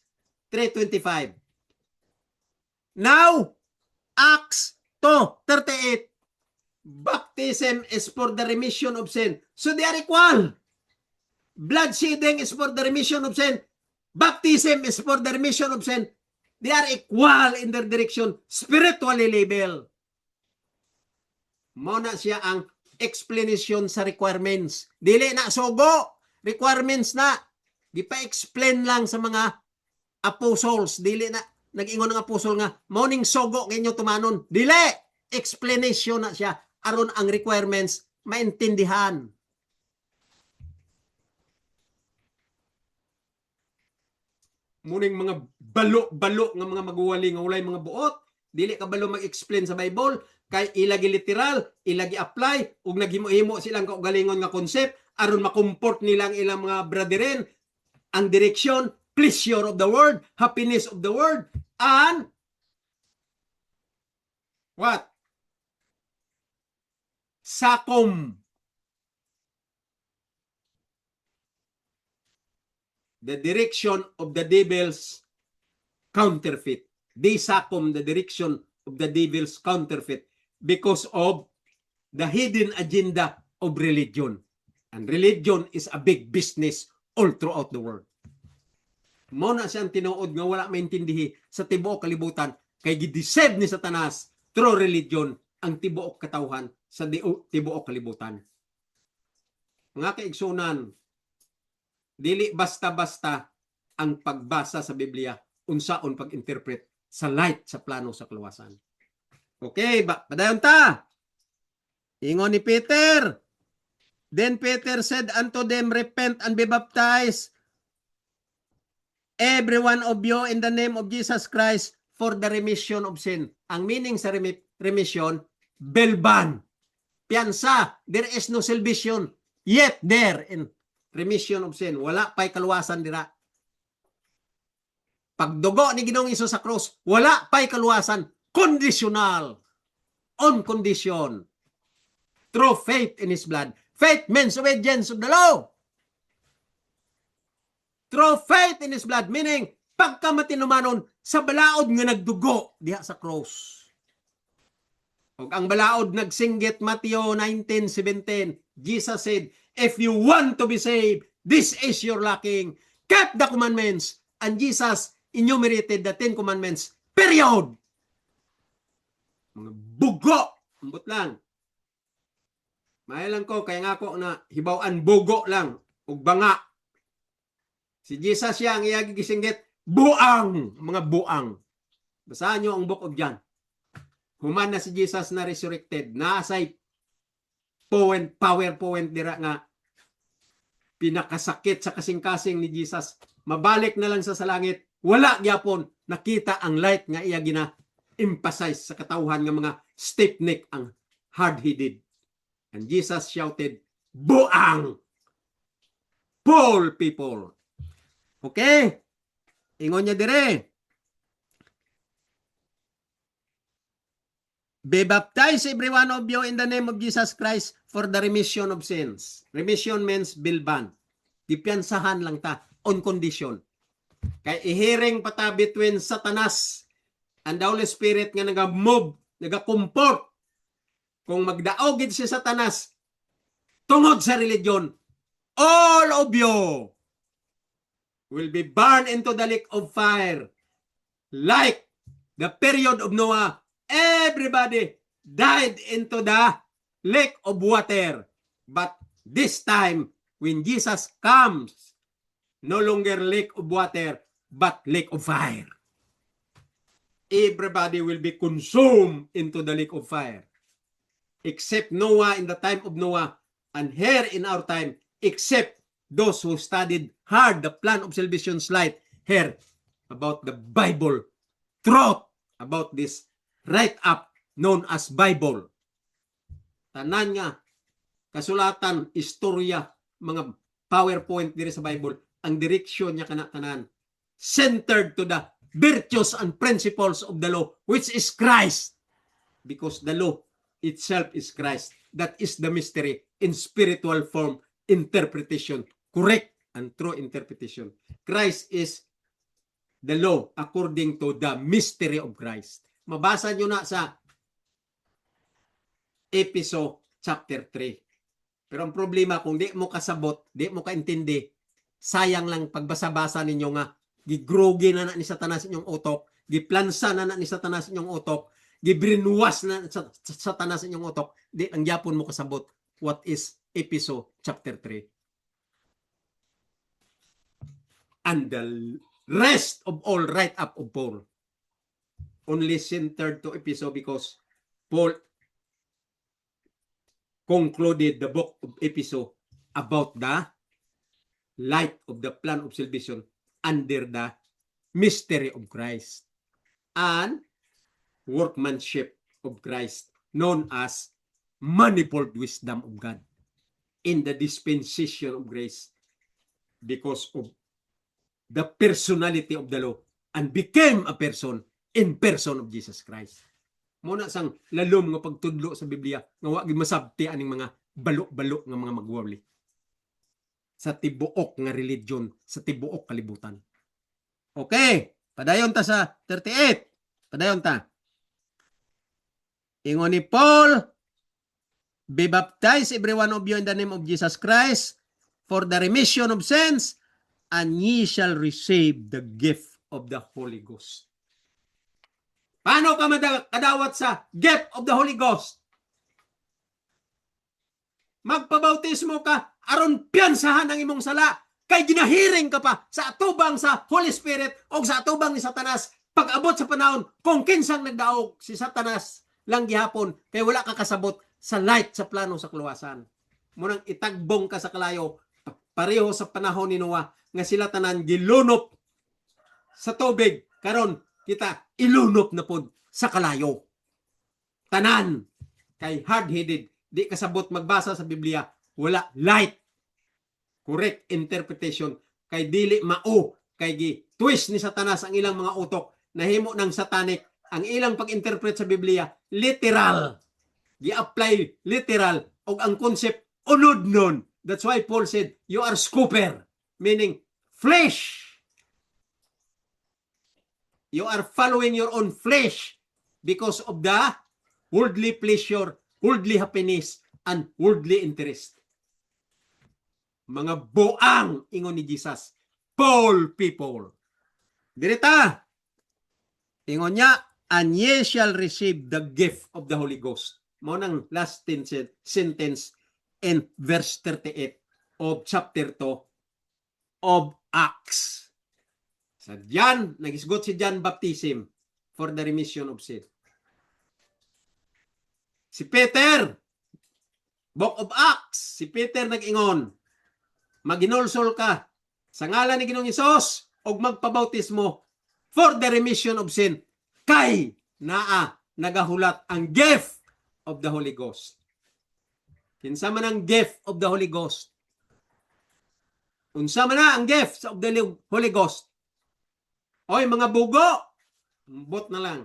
3:25. Now, Acts 2:38. Baptism is for the remission of sin. So they are equal. Blood shedding is for the remission of sin. Baptism is for the remission of sin. They are equal in their direction, spiritually labeled. Muna siya ang explanation sa requirements. Dili na sogo. Requirements na. Di pa explain lang sa mga apostles. Dili na. Nag-ingon ng apostol nga, morning sogo ngayon tumanon. Dili. Explanation na siya. Aron ang requirements maintindihan. Muning mga balo-balo nga mga maguwali nga walay mga buot. Dili ka balo mag-explain sa Bible. Kay ilagi literal, ilagi apply, ug naghimo-himo silang kaugalingon nga concept, aron makomport nilang ilang mga brethren, ang direction, pleasure of the word, happiness of the word, and what? Sakom. The direction of the devil's counterfeit. They sakom the direction of the devil's counterfeit because of the hidden agenda of religion. And religion is a big business all throughout the world. Mao na siyang tinuod nga wala maintindihi sa tibuok kalibutan kay gidesave ni Satanas through religion ang tibuok katawhan sa tibuok kalibutan. Mga kaigsunan, dili basta-basta ang pagbasa sa Biblia unsaon pag-interpret sa light sa plano sa kaluwasan. Okay, padayon ta. Ingon ni Peter. Then Peter said unto them, repent and be baptized, every one of you, in the name of Jesus Christ, for the remission of sin. Ang meaning sa remission, belban. Piyansa. There is no salvation yet there in remission of sin. Wala pa'y kaluwasan dira. Pagdugo ni Ginoong Hesus sa cross, wala pa'y kaluwasan. Conditional. On condition. Through faith in His blood. Faith means obedience of the law. Through faith in His blood. Meaning, pagkamatinumanon sa balaod nga nagdugo diha sa cross. O ang balaod nagsinggit Matthew 19:17. Jesus said, if you want to be saved, this is your lacking. Keep the commandments. And Jesus enumerated the 10 commandments. Period. Mga bugo. Ambot lang. Mahilang ko, kaya nga ko na hibawaan bugo lang. Ug banga. Si Jesus siya ang iyagigisinggit. Buang. Mga buang. Basahan nyo ang book of John. Human na si Jesus na resurrected. Nasay PowerPoint dira nga pinakasakit sa kasing-kasing ni Jesus. Mabalik na lang sa langit. Wala gyapon nakita ang light nga iya gina-emphasize sa katawhan nga mga stiff-neck ang hard-headed. And Jesus shouted, buang! Paul people. Okay? Ingon niya dire. Be baptized every one of you in the name of Jesus Christ for the remission of sins. Remission means bilban. Dipiyansahan lang ta on condition. Kay ihiring pata between Satanas and the Holy Spirit nga naga-move, naga-comport. Kung magdaogid si Satanas tungod sa religion, all of you will be burned into the lake of fire like the period of Noah everybody died into the lake of water. But this time, when Jesus comes, no longer lake of water, but lake of fire. Everybody will be consumed into the lake of fire. Except Noah in the time of Noah, and here in our time, except those who studied hard the plan of salvation's light here about the Bible, truth about this write-up known as Bible. Tanan nga, kasulatan, istorya, mga PowerPoint diri sa Bible, ang direksyon niya kana-tanan, centered to the virtues and principles of the law, which is Christ. Because the law itself is Christ. That is the mystery in spiritual form, interpretation, correct and true interpretation. Christ is the law according to the mystery of Christ. Mabasa nyo na sa Episode chapter 3. Pero ang problema, kung di mo kasabot, di mo kaintindi, sayang lang pagbasa-basa ninyo nga, gigrogi na ni Satanas inyong utok, giplansa na ni Satanas inyong utok, gibrinwas na sa Satanas inyong utok, di ang yapon mo kasabot what is Episode chapter 3. And the rest of all write-up of Paul only centered to Episode because Paul concluded the book of Episode about the light of the plan of salvation under the mystery of Christ and workmanship of Christ known as manifold wisdom of God in the dispensation of grace because of the personality of the law and became a person in person of Jesus Christ. Muna sang lalom nga pagtudlo sa Biblia nga wa gid masabti aning mga balo-balo nga mga magwawli sa tibuok nga religion, sa tibuok kalibutan. Okay, padayon ta sa 38. Padayon ta. Ingon ni Paul, be baptized every one of you in the name of Jesus Christ for the remission of sins, and ye shall receive the gift of the Holy Ghost. Paano ka kadawat sa gift of the Holy Ghost? Magpabautismo ka, aron piyansahan ang imong sala, kay ginahiring ka pa sa atubang sa Holy Spirit o sa atubang ni Satanas pag-abot sa panahon kung kinsang nagdaog si Satanas lang gihapon kay wala ka kasabot sa light sa plano sa kaluwasan. Munang itagbong ka sa kalayo, pareho sa panahon ni Noah nga sila tanan gilunop sa tubig, karon kita ilunop na pod sa kalayo. Tanan kay hard-headed, di kasabot magbasa sa Biblia, wala light, correct interpretation, kay dili mao, kay gi-twist ni Satanas ang ilang mga utok, nahimo ng satanic, ang ilang pag-interpret sa Biblia, literal. Gi-apply literal, og ang concept, unod nun. That's why Paul said, you are scooper, meaning flesh. You are following your own flesh because of the worldly pleasure, worldly happiness, and worldly interest. Mga buang, ingon ni Jesus. Paul people. Dirita. Ingon niya, and ye shall receive the gift of the Holy Ghost. Mo nang last sentence in verse 38 of chapter 2 of Acts. Sa John, nagisgot si John baptism for the remission of sin. Si Peter, Book of Acts, si Peter nag-ingon, maginolsol ka sa ngalan ni Ginoong Hesus og magpabautismo for the remission of sin kay naa nagahulat ang gift of the Holy Ghost. Kinsa man ang gift of the Holy Ghost? Unsa man na ang gift of the Holy Ghost? Oy, mga bugo, bot na lang.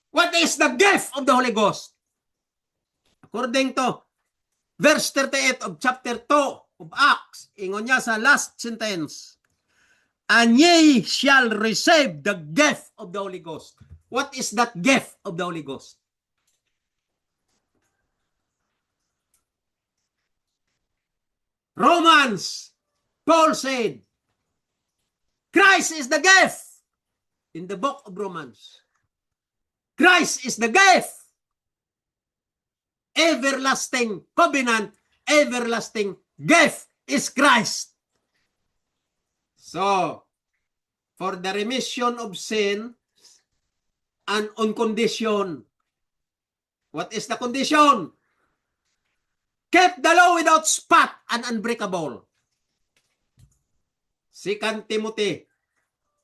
What is the gift of the Holy Ghost? According to verse 38 of chapter 2 of Acts, ingon niya sa last sentence, and ye shall receive the gift of the Holy Ghost. What is that gift of the Holy Ghost? Romans, Paul said, Christ is the gift in the book of Romans. Christ is the gift. Everlasting covenant, everlasting gift is Christ. So, for the remission of sin and on condition. What is the condition? Keep the law without spot and unbreakable. 2 Timothy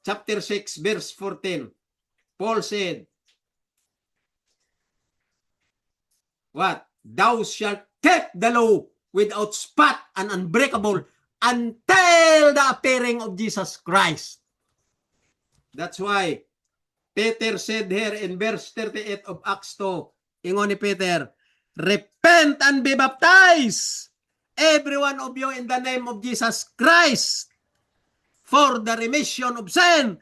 chapter 6 verse 14. Paul said, what? Thou shalt keep the law without spot and unbreakable until the appearing of Jesus Christ. That's why Peter said here in verse 38 of Acts 2, ingon ni Peter, repent and be baptized, every one of you in the name of Jesus Christ, for the remission of sin,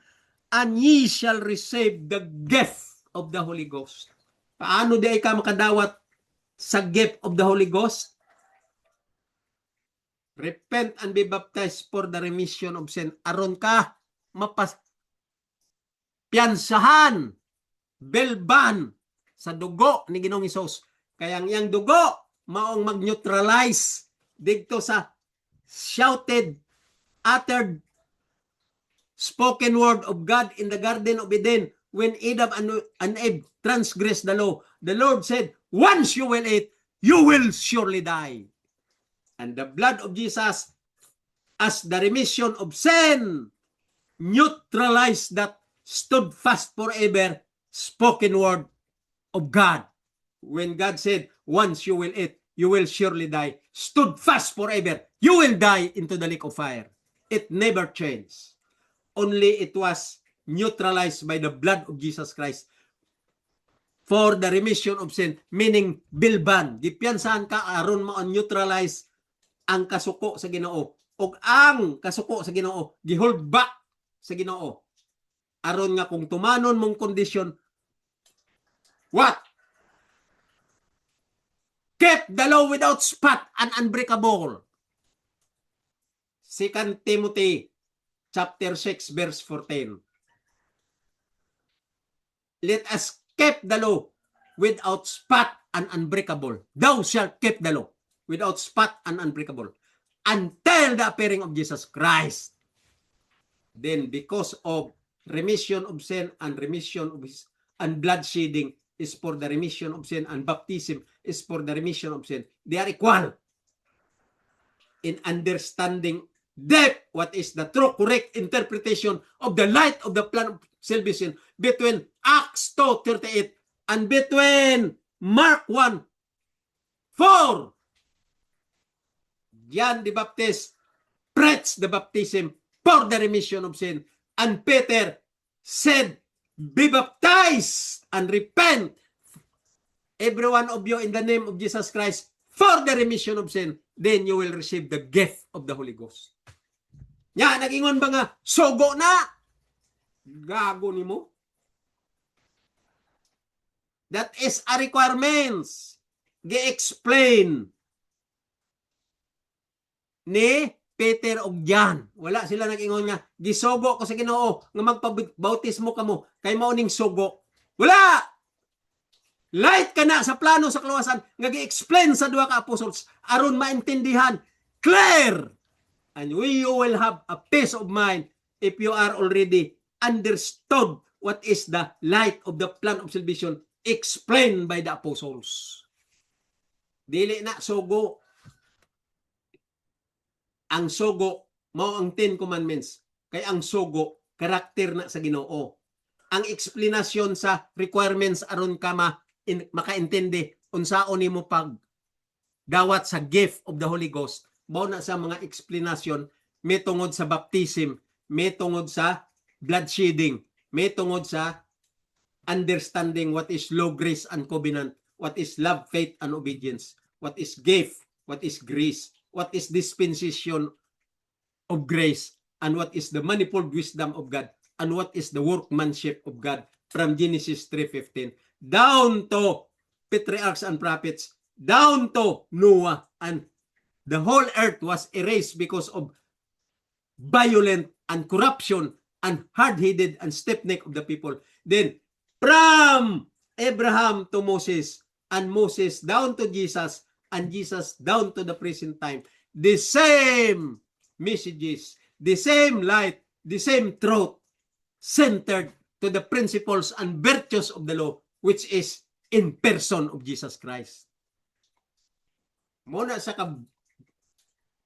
and ye shall receive the gift of the Holy Ghost. Paano di ka makadawat sa gift of the Holy Ghost? Repent and be baptized for the remission of sin. Aron ka piyansahan, belban sa dugo ni Ginoong Hesus. Kaya yang dugo maong mag-neutralize dito sa shouted, uttered, spoken word of God in the Garden of Eden when Adam and Eve transgressed the law. The Lord said, once you will eat, you will surely die. And the blood of Jesus as the remission of sin neutralized that stood fast forever spoken word of God. When God said, once you will eat, you will surely die, stood fast forever, you will die into the lake of fire. It never changed. Only it was neutralized by the blood of Jesus Christ for the remission of sin, meaning bilban. Dipiyansahan ka aron ma-neutralize ang kasuko sa Ginoo. O ang kasuko sa Ginoo, gihold back sa Ginoo. Aron nga kung tumanon mong kondisyon, what? Keep the law without spot and unbreakable. 2 Timothy chapter 6 verse 14. Let us keep the law without spot and unbreakable. Thou shalt keep the law without spot and unbreakable until the appearing of Jesus Christ. Then because of remission of sin and remission of his, and blood shedding is for the remission of sin, and baptism is for the remission of sin, they are equal in understanding depth what is the true correct interpretation of the light of the plan of salvation between Acts 2:38 and between Mark 1:4. John the Baptist preached the baptism for the remission of sin, and Peter said, be baptized and repent, every one of you, in the name of Jesus Christ, for the remission of sin, then you will receive the gift of the Holy Ghost. Nya, nag-ingon ba nga, sogo na? Gago ni mo. That is a requirements. Gi-explain ni Peter og John. Wala sila nag-ingon nga, gisogo ko sa Ginoo nga magpabautismo kamo kay mao ning sugo. Wala! Light ka na sa plano sa kaluwasan nga gi-explain sa duha ka apostles aron maintindihan clear, and you will have a peace of mind if you are already understood what is the light of the plan of salvation explained by the apostles. Dili na sugo. Ang sugo mao ang 10 commandments. Kay ang sugo karakter na sa Ginoo. Ang explanation sa requirements aron ka makaintindi unsaon nimo pag dawat sa gift of the Holy Ghost. Mao na sa mga explanation may tungod sa baptism, may tungod sa blood shedding, may tungod sa understanding what is law, grace, and covenant, what is love, faith, and obedience, what is gift, what is grace, what is dispensation of grace, and what is the manifold wisdom of God, and what is the workmanship of God, from Genesis 3:15 down to patriarchs and prophets, down to Noah, and the whole earth was erased because of violent and corruption and hard-headed and stiff-necked of the people. Then from Abraham to Moses, and Moses down to Jesus, and Jesus down to the present time. The same messages, the same light, the same truth, centered to the principles and virtues of the law, which is in person of Jesus Christ. Muna sa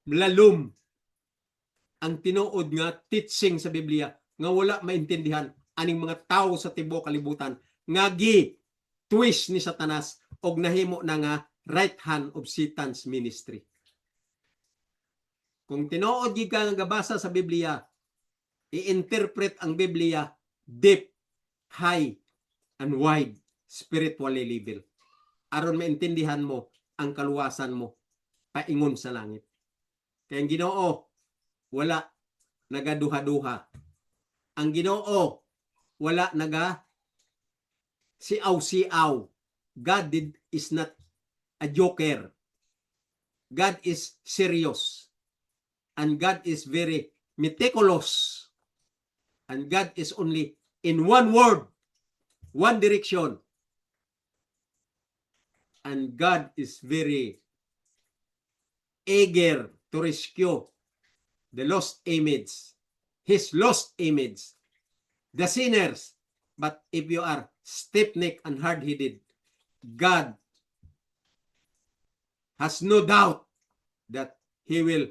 lalom ang tinuod nga teaching sa Biblia nga wala maintindihan aning mga tao sa tibuok kalibutan nga twist ni Satanas og nahimo na nga right hand of Satan's ministry. Kung tinuod gid ka nga gabasa sa Biblia, i-interpret ang Biblia deep, high, and wide spiritually level. Aron maintindihan mo ang kaluwasan mo paingon sa langit. Kaya ang Ginoo wala nagaduha-duha. Ang Ginoo wala siaw-siaw. God is not a joker. God is serious. And God is very meticulous. And God is only in one word, one direction. And God is very eager to rescue the lost image, his lost image, the sinners. But if you are stiff-necked and hard-headed, God has no doubt that He will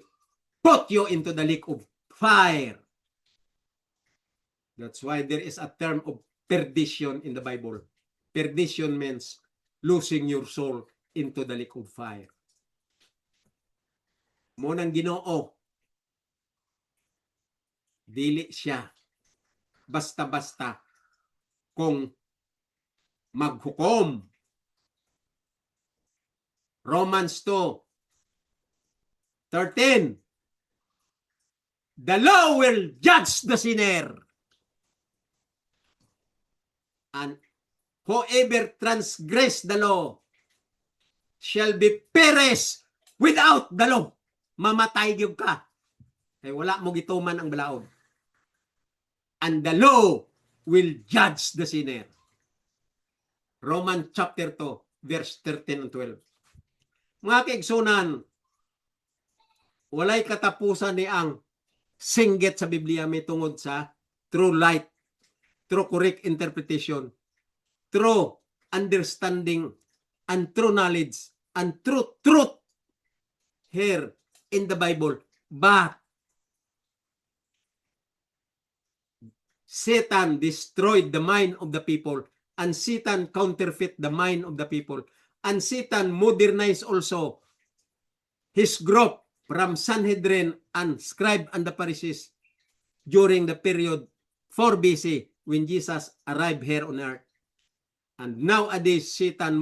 put you into the lake of fire. That's why there is a term of perdition in the Bible. Perdition means losing your soul into the lake of fire. Munang Ginoo, dili siya basta-basta kung maghukom. Romans 2:13. The law will judge the sinner. And whoever transgress the law shall be perished without the law. Mamatay gyud ka. Kay wala mo gituman ang balaod. And the law will judge the sinner. Romans chapter 2, verse 13 and 12. Mga kaigsunan, walay katapusan ni ang singgit sa Biblia may tungod sa true light, true correct interpretation, true understanding, and true knowledge, and true truth here in the Bible. But Satan destroyed the mind of the people, and Satan counterfeit the mind of the people, and Satan modernized also his group from Sanhedrin and scribe and the Pharisees during the period 4 BC when Jesus arrived here on earth. And nowadays, Satan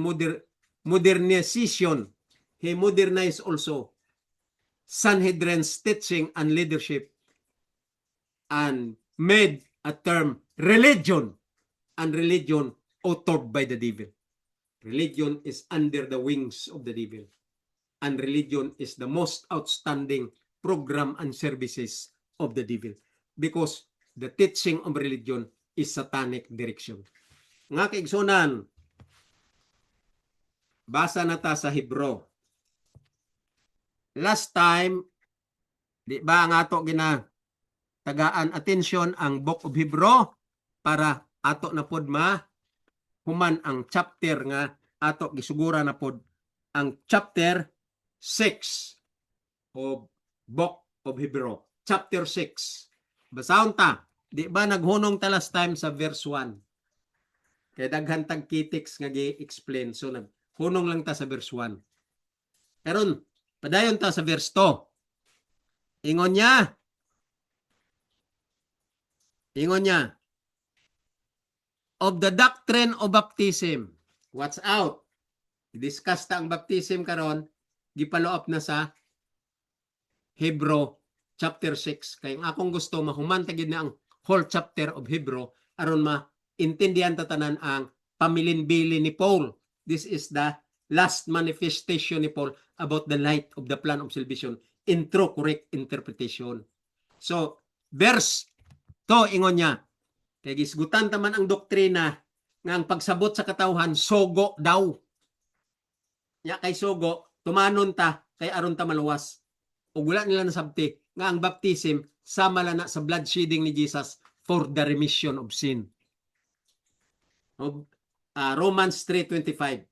modernization, he modernized also Sanhedrin's teaching and leadership and made a term religion, and religion authored by the devil. Religion is under the wings of the devil. And religion is the most outstanding program and services of the devil, because the teaching of religion is satanic direction. Nga kaigsunan, basa na ta sa Hebro. Last time, di ba nga ato tagaan atensyon ang Book of Hebrew para ato na pod human ang chapter nga ato gisugura na pod ang chapter 6 of Book of Hebrew. Chapter 6. Basahon ta. Di ba naghunong ta last time sa verse 1? Kaya daghan tag kitiks nga gi-explain. So naghunong lang ta sa verse 1. Karon padayon ta sa verse 2. Ingon niya, of the doctrine of baptism. Watch out. I-discuss ta ang baptism karon, gipalo up na sa Hebrew chapter 6. Kaya akong gusto mahuman tagid na ang whole chapter of Hebrew aron maintindihan ta tanan ang pamilinbili ni Paul. This is the last manifestation ni Paul about the light of the plan of salvation in true correct interpretation. So, verse 2 ingon niya, kaya gisgutan taman ang doktrina nga ang pagsabot sa katawhan sogo daw. Ya kay sogo tumanon ta kay aron ta maluwas. Ug wala nila nasabti nga ang baptism sama na sa blood shedding ni Jesus for the remission of sin. Romans 3:25.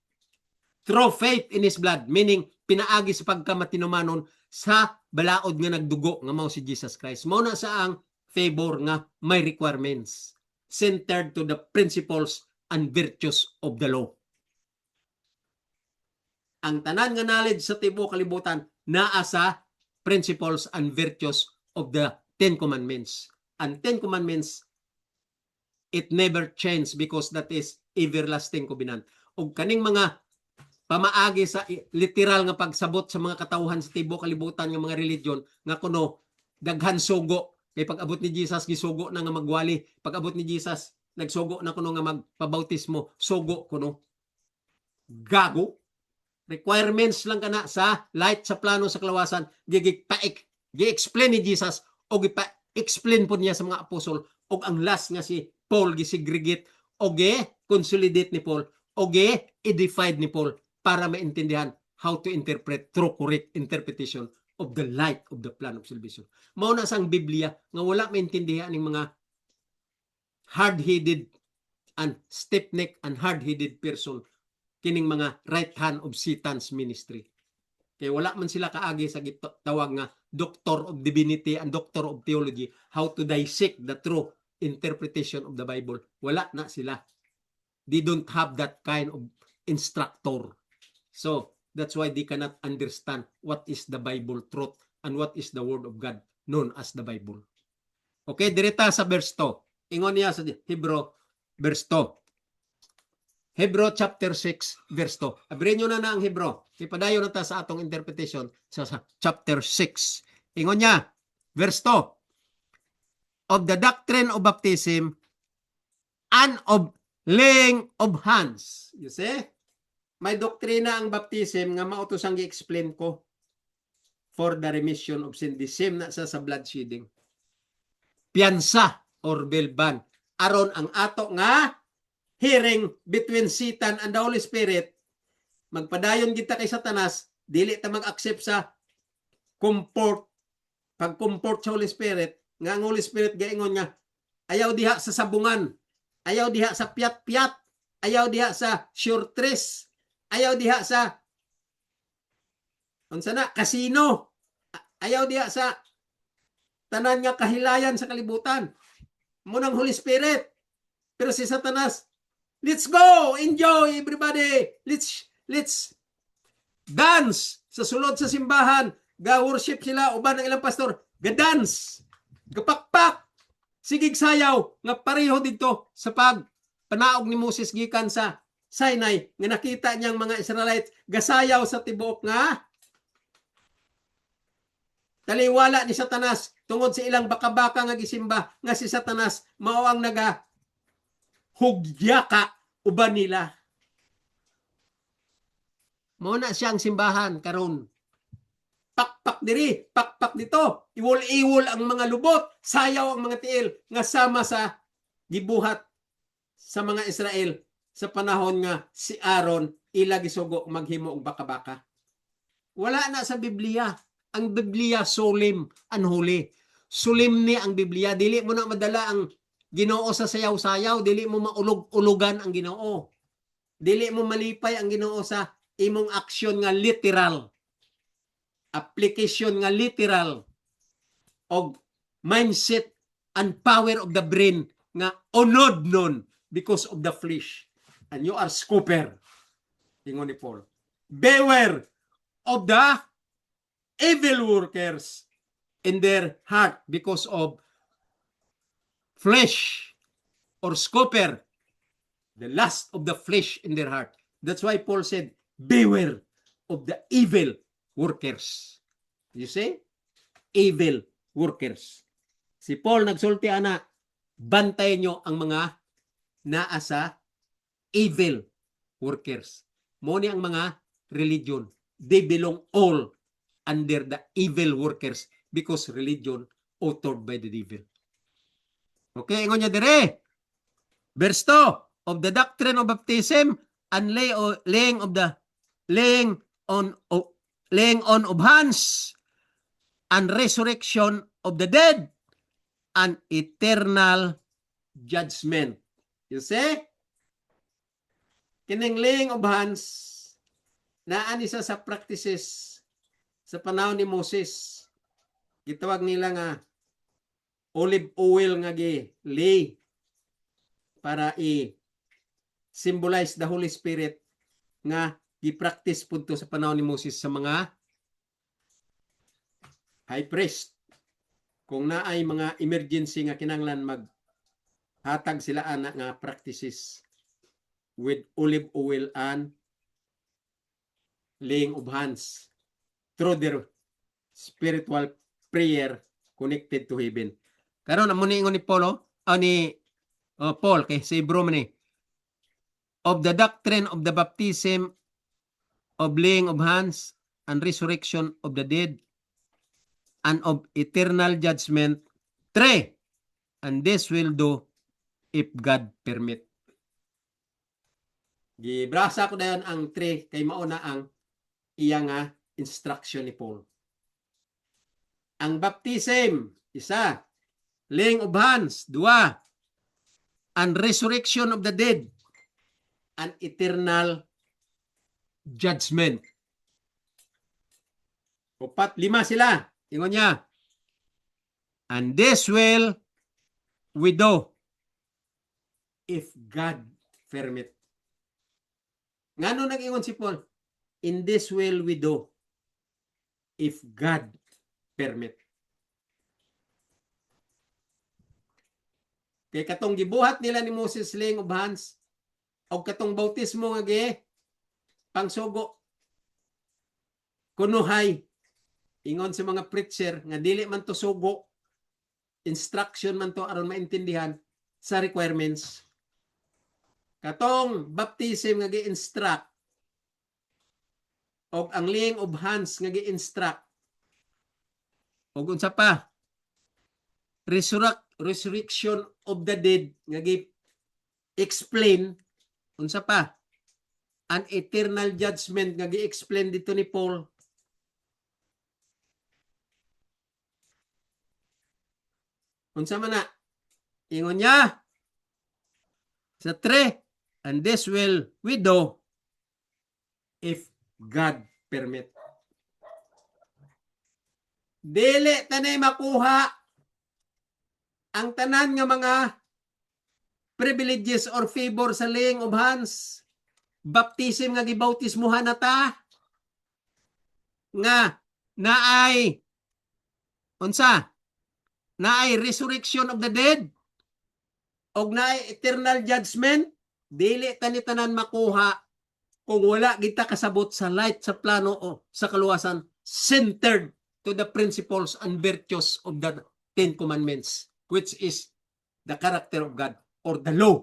Through faith in His blood, meaning pinaagi sa pagkamatinumanon sa balaod nga nagdugo nga mao si Jesus Christ. Mao na sa ang favor nga may requirements centered to the principles and virtues of the law. Ang tanan nga knowledge sa tibuok kalibutan naa sa principles and virtues of the Ten Commandments. And Ten Commandments, it never change because that is everlasting covenant. O kaning mga pamaagi sa literal nga pagsabot sa mga katawhan sa tibuok kalibutan nga mga religion nga kuno daghan sugo kay pag-abot ni Jesus gisugo na nga magwali, pag-abot ni Jesus nagsugo na kuno nga magpabautismo, sugo kuno. Gago. Requirements lang kana sa light sa plano sa kalawasan gi-explain ni Jesus o gi-explain po niya sa mga apostol o ang last nga si Paul gi-segregate o gi-consolidate ni Paul o gi-edified ni Paul para maintindihan how to interpret through correct interpretation of the light of the plan of salvation. Mao na sang Biblia nga wala maintindihan ning mga hard-headed and stiff-necked and hard-headed person kining mga right hand of Satan's ministry. Kaya wala man sila kaagi sa tawag nga Doctor of Divinity and Doctor of Theology, how to dissect the true interpretation of the Bible. Wala na sila. They don't have that kind of instructor. So, that's why they cannot understand what is the Bible truth and what is the Word of God known as the Bible. Okay, direta sa verse 2. Ingon niya sa Hebrew, verse 2. Hebrew chapter 6, verse 2. Abrin nyo na ang Hebrew. Ipadayo na ta sa atong interpretation sa chapter 6. Ingon niya, verse 2. Of the doctrine of baptism and of laying of hands. You see? May doktrina ang baptism nga mautosang gi-explain ko for the remission of sin. The same na sa blood shedding. Piyansa or bilban. Aron ang ato nga hearing between Satan and the Holy Spirit, magpadayon kita kay Satanas, dili ta mag-accept sa comfort, pag-comfort sa Holy Spirit, nga ang Holy Spirit gaingon nga, ayaw diha sa sabungan, ayaw diha sa piyat-piyat, ayaw diha sa shortres, ayaw diha sa unsa na casino, ayaw diha sa tanan nga kahilayan sa kalibutan. Munang Holy Spirit. Pero si Satanas, let's go! Enjoy everybody! Let's dance sa sulod sa simbahan. Ga-worship sila, uban ng ilang pastor. Ga-dance! Gapakpak! Sigig sayaw! Nga pareho dito sa panaog ni Moses gikan sa Sinai nga nakita niyang mga Israelites gasayaw sa tibuok nga taliwala ni Satanas tungod sa ilang baka-baka nga gisimba nga si Satanas mao ang naga hugyaka uban nila. Mao na siyang simbahan karon. Pakpak diri, pakpak dito. Iwol-iwol ang mga lubot, sayaw ang mga tiil nga sama sa gibuhat sa mga Israel sa panahon nga si Aaron ila gisugo maghimo og baka-baka. Wala na sa Biblia. Ang Biblia solemn and holy. Solemn ni ang Biblia, dili mo na madala ang Ginoo sa sayaw-sayaw, dili mo maulog-ulugan ang Ginoo. Dili mo malipay ang Ginoo sa imong aksyon nga literal. Application nga literal og mindset and power of the brain nga unod nun because of the flesh. And you are scooper. Ingon ni Paul. Beware of the evil workers in their heart because of flesh or scooper, the lust of the flesh in their heart. That's why Paul said, beware of the evil workers. You see? Evil workers. Si Paul nagsulti ana, bantayan nyo ang mga naa sa evil workers. Mo ni ang mga religion. They belong all under the evil workers because religion authored by the devil. Okay, ingon niya dire. Verse 2. of the doctrine of baptism and laying on of hands and resurrection of the dead and eternal judgment. You see? Kining laying of hands naan isa sa practices sa panahon ni Moses. Gitawag nila nga olive oil nga gi-lay para i-symbolize the Holy Spirit nga gi-practice punto sa panahon ni Moses sa mga high priest. Kung naay mga emergency nga kinahanglan maghatag sila ana nga practices with olive oil and laying of hands through their spiritual prayer connected to heaven. Karon amo ni ingon ni Paul Paul kay si Hebrew man of the doctrine of the baptism of laying of hands and resurrection of the dead and of eternal judgment 3, and this will do if God permit. Gibrasa ko dayon ang 3 kay mauna ang iya nga instruction ni Paul. Ang baptism, 1. Laying of hands, 2. And resurrection of the dead, and eternal judgment. 4, 5 sila. Ingon niya. And this will we do if God permit. Ngano nag-ingon si Paul? In this will we do if God permit. Kay katong gibuhat nila ni Moses laying of hands o katong bautismo nga pangsugo kunuhay ingon sa mga preacher nga dili man to sugo, instruction man to aron maintindihan sa requirements. Katong baptism nga gi-instruct o ang laying of hands nga gi-instruct o unsa pa resurrection of the dead nga gi-explain unsa pa an eternal judgment nga gi-explain dito ni Paul. Unsa man na ingon niya sa 3, and this will we do if God permit. Dili tanay makuha ang tanan nga mga privileges or favor sa laying of hands, baptism nga gibautismuhan na ta, nga naay unsa naay resurrection of the dead og naay eternal judgment, dili tani tanan makuha kung wala kita kasabot sa light sa plano o sa kaluwasan centered to the principles and virtues of the 10 commandments, which is the character of God or the law.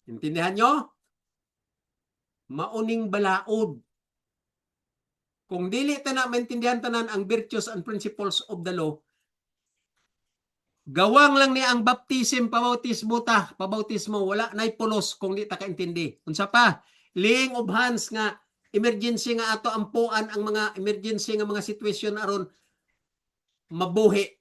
Intindihan nyo? Mauning balaod. Kung dili tanan maintindihan tanan ang virtues and principles of the law, gawang lang ni ang baptism, pabautismo, wala na'y pulos kung di ta kaintindi. Unsa pa? Laying of hands nga, emergency nga ato ampuan ang mga emergency nga mga sitwasyon aron mabuhi.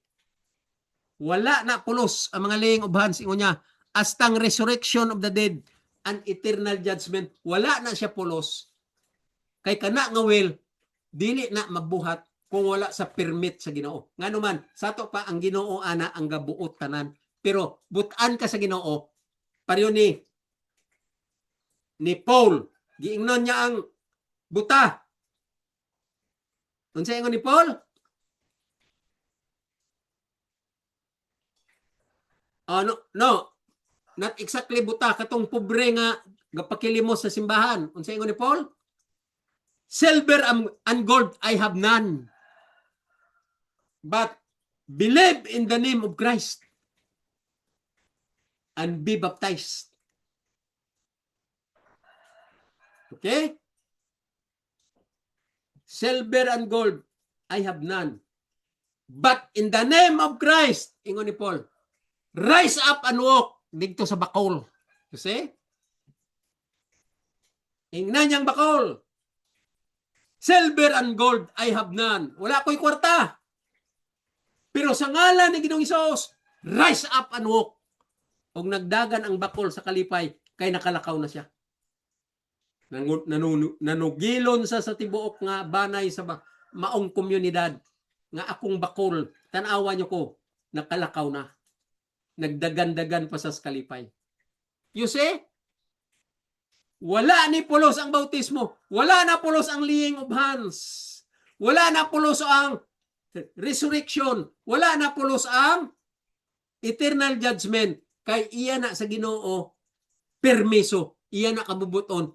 Wala na pulos ang mga laying of hands. Ingon niya, astang resurrection of the dead and eternal judgment, wala na siya pulos. Kay kana nga will, dili na mabuhat kung wala sa permit sa Ginoo. Ngano man, sato pa ang Ginoo ana ang gabuot tanan. Pero butan ka sa Ginoo, pareho ni Paul, giingnon niya ang buta. Unsa ingon ni Paul? No, not exactly buta, katong pobre nga gapakilimos sa simbahan. Unsa ingon ni Paul? Silver and gold I have none, but believe in the name of Christ and be baptized. Okay? Silver and gold I have none, but in the name of Christ, ingon ni Paul, rise up and walk dito sa bakol. You see? Ingnan niyang bakol. Silver and gold I have none. Wala ko'y kwarta. Pero sa ngalan ni Ginoong Hesus, rise up and walk. Og nagdagan ang bakol sa kalipay, kay nakalakaw na siya. Nanugilon sa tibuok nga banay sa maong komunidad nga akong bakol, tanawa nyo ko, nakalakaw na. Nagdagan-dagan pa sa kalipay. You see? Wala ni pulos ang bautismo. Wala na pulos ang laying of hands. Wala na pulos ang resurrection. Wala na pulos ang eternal judgment. Kay iya na sa Ginoo permiso. Iya na kabubuton.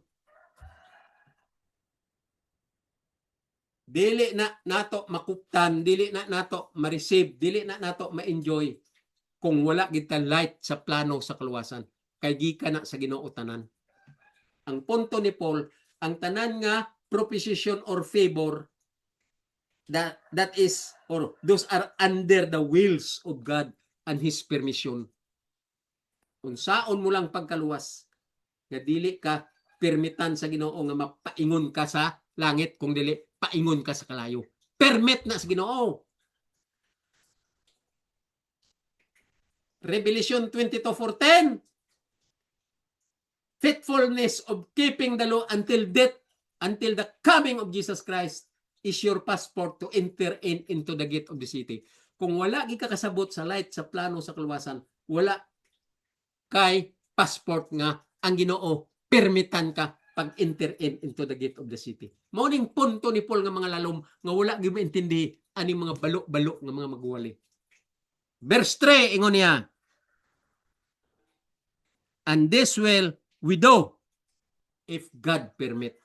Dili na nato makuptan, dili na nato ma-receive, dili na nato ma-enjoy kung wala kita light sa plano sa kaluwasan. Kay gikan na sa Ginoo tanan. Ang punto ni Paul, ang tanan nga proposition or favor that is or those are under the wills of God and His permission. Unsaon mo lang pagkaluwas nga dili ka permitan sa Ginoo nga mapaingon ka sa langit, kung dili paingon ka sa kalayo. Permit na sa Ginoo. Revelation 22:4-10. Faithfulness of keeping the law until death, until the coming of Jesus Christ is your passport to enter into the gate of the city. Kung wala gi ka kasabot sa light, sa plano, sa kaluwasan, wala kay passport nga ang Ginoo permitan ka pag-enter into the gate of the city. Mao ning punto ni Paul nga mga lalom nga wala gyud maintindi ani mga balo-balo nga mga magwali. Verse 3 ingon niya, and this will we do if God permit.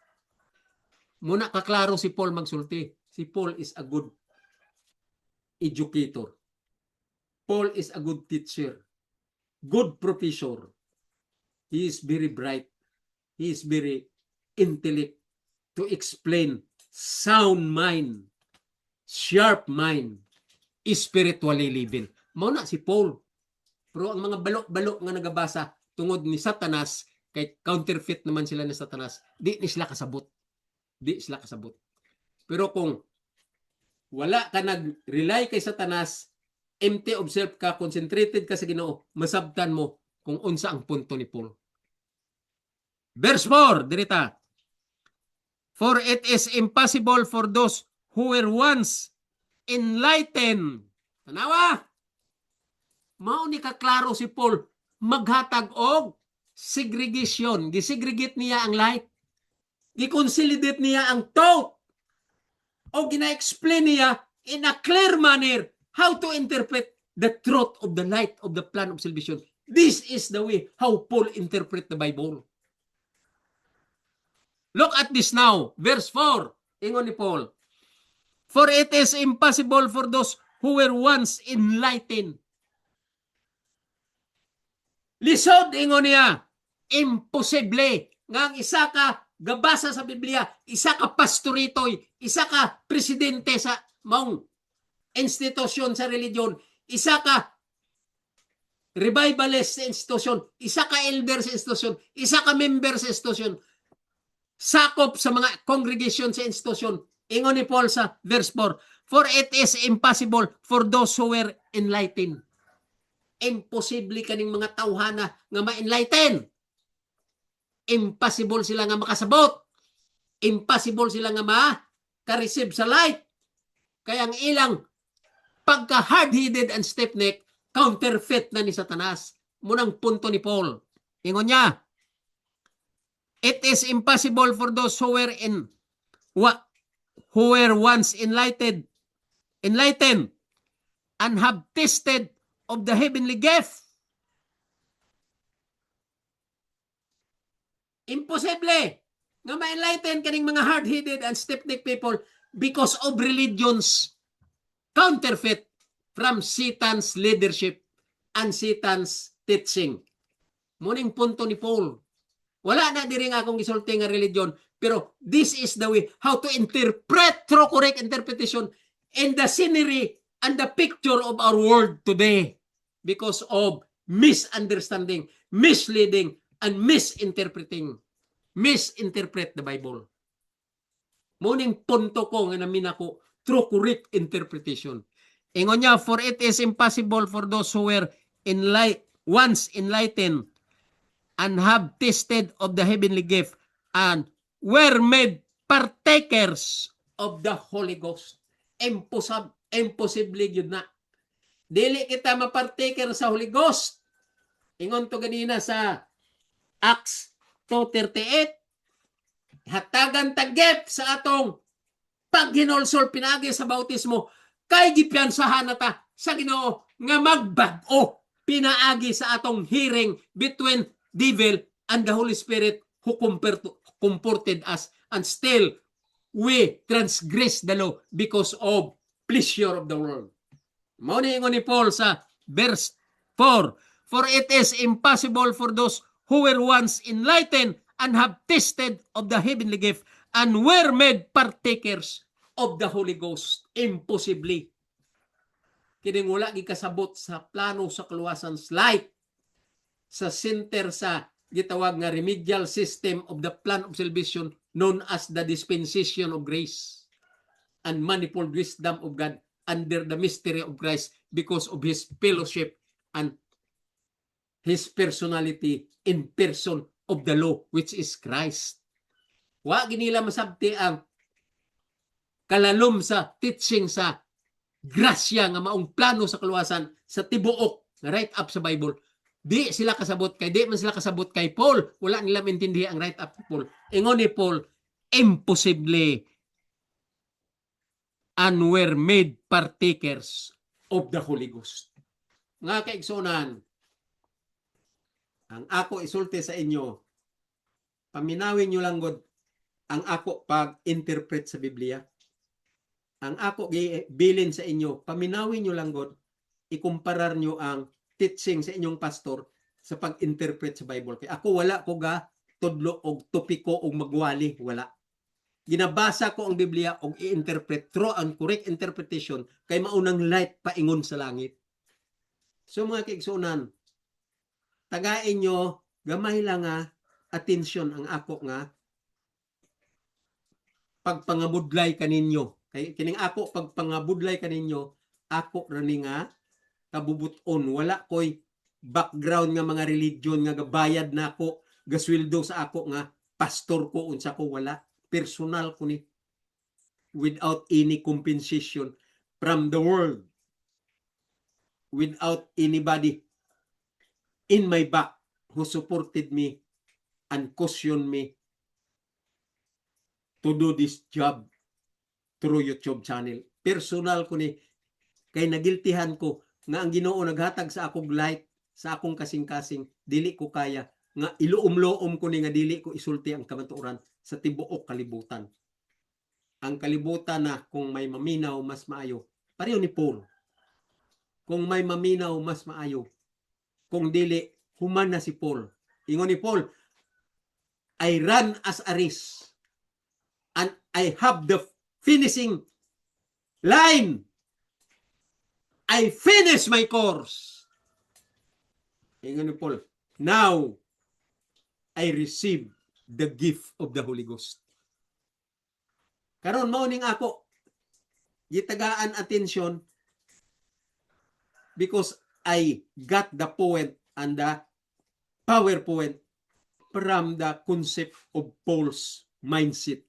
Muna kaklaro si Paul magsulti. Si Paul is a good educator. Paul is a good teacher. Good professor. He is very bright. He is very intellect to explain sound mind, sharp mind, spiritually living. Muna si Paul. Pero ang mga balok-balok nga nagabasa tungod ni Satanas, kay counterfeit naman sila ni Satanas, di sila kasabot. Di sila kasabot. Pero kung wala ka nag-rely kay Satanas, empty of self ka, concentrated ka sa Ginoo, masabtan mo kung unsa ang punto ni Paul. Verse 4, dirita. For it is impossible for those who were once enlightened. Tanawa? Mao ni kaklaro si Paul, maghatag og segregation. Gisegregate niya ang light. Gi-consolidate niya ang thought. O gina-explain niya in a clear manner how to interpret the truth of the light of the plan of salvation. This is the way how Paul interpret the Bible. Look at this now. Verse 4. Ingon ni Paul. For it is impossible for those who were once enlightened. Lisod, ingon niya. Imposible. Nga ang isa ka gabasa sa Biblia, isa ka pastoritoy, isa ka presidente sa maong institusyon sa religion, isa ka revivalist sa institusyon, isa ka elder sa institusyon, isa ka member sa institusyon, sakop sa mga congregation sa institusyon. Ingon ni Paul sa verse 4, for it is impossible for those who were enlightened. Imposible kaning mga tawhana nga ma-enlighten. Impossible sila nga makasabot. Impossible sila nga maka-receive sa light. Kaya ang ilang pagka hard-headed and stiff-necked, counterfeit na ni Satanas. Munang punto ni Paul. Ingon niya, it is impossible for those who were once enlightened and have tasted of the heavenly gift. Imposible nga ma-enlighten kaning mga hard-headed and stiff-necked people because of religion's counterfeit from Satan's leadership and Satan's teaching. Muning punto ni Paul. Wala na diri nga akong gisulti nga religion, pero this is the way how to interpret through correct interpretation in the scenery and the picture of our world today because of misunderstanding, misleading, and misinterpret the Bible. Muning punto ko nga namin ako true correct interpretation. Ingon niya, for it is impossible for those who were once enlightened and have tasted of the heavenly gift and were made partakers of the Holy Ghost. Impossible yun na. Dili kita mapartaker sa Holy Ghost. Ingon to ganina sa Acts 2:38. Hatagan tagip sa atong paghinulsol pinagi sa bautismo kay gipiansahan nata sa Ginoo nga magbag-o pinaagi sa atong hearing between devil and the Holy Spirit who comforted us, and still we transgress the law because of pleasure of the world. Mao ni ingon ni Paul sa verse 4, for it is impossible for those who were once enlightened and have tasted of the heavenly gift and were made partakers of the Holy Ghost. Impossibly. Kining wala gikasabot sa plano sa kaluwasan light sa center sa gitawag nga remedial system of the plan of salvation known as the dispensation of grace and manifold wisdom of God under the mystery of Christ because of his fellowship and his personality in person of the law, which is Christ. Wa ginila masabti ang kalalom sa teaching sa grasya nga maong plano sa kaluwasan sa tibuok nga right up sa Bible. Di sila kasabot kay di man sila kasabot kay Paul. Wala nila maintindihi ang right up Paul. Ingon ni Paul, impossible and were made partakers of the Holy Ghost. Nga kaigsunan, ang ako isulti sa inyo, paminawin nyo lang God ang ako pag-interpret sa Biblia. Ang ako gibilin sa inyo, paminawin nyo lang God, ikumparar nyo ang teaching sa inyong pastor sa pag-interpret sa Bible. Kaya ako wala ko ga tudlo og topiko og magwali, wala. Ginabasa ko ang Biblia og i-interpret through ang correct interpretation kay maunang light paingon sa langit. So mga kaigsunan, tagain nyo, gamay lang nga, atensyon ang ako nga, pagpangabudlay kaninyo. Kay kining ako, pagpangabudlay kaninyo, ako rani nga, kabubuton, wala ko'y background nga mga religion nga gabayad na ako, gasweldo sa ako nga, pastor ko, unsa ko, wala. Personal ko ni, without any compensation from the world, without anybody in my back who supported me and cautioned me to do this job through YouTube channel. Personal ko ni, kay nagiltihan ko nga ang Ginoo naghatag sa akong light, sa akong kasing-kasing, dili ko kaya, nga iluom-luom ko ni nga dili ko isulti ang kamatuoran sa tibuok kalibutan. Ang kalibutan na kung may maminaw, mas maayo. Pareho ni Paul. Kung may maminaw, mas maayo. Kung dili, human na si Paul. Ingon ni Paul, I run as a race and I have the finishing line. I finish my course. Ingon ni Paul, now I receive the gift of the Holy Ghost. Karon mao ning ako gitagaan attention because I got the point and the PowerPoint from the concept of Paul's mindset.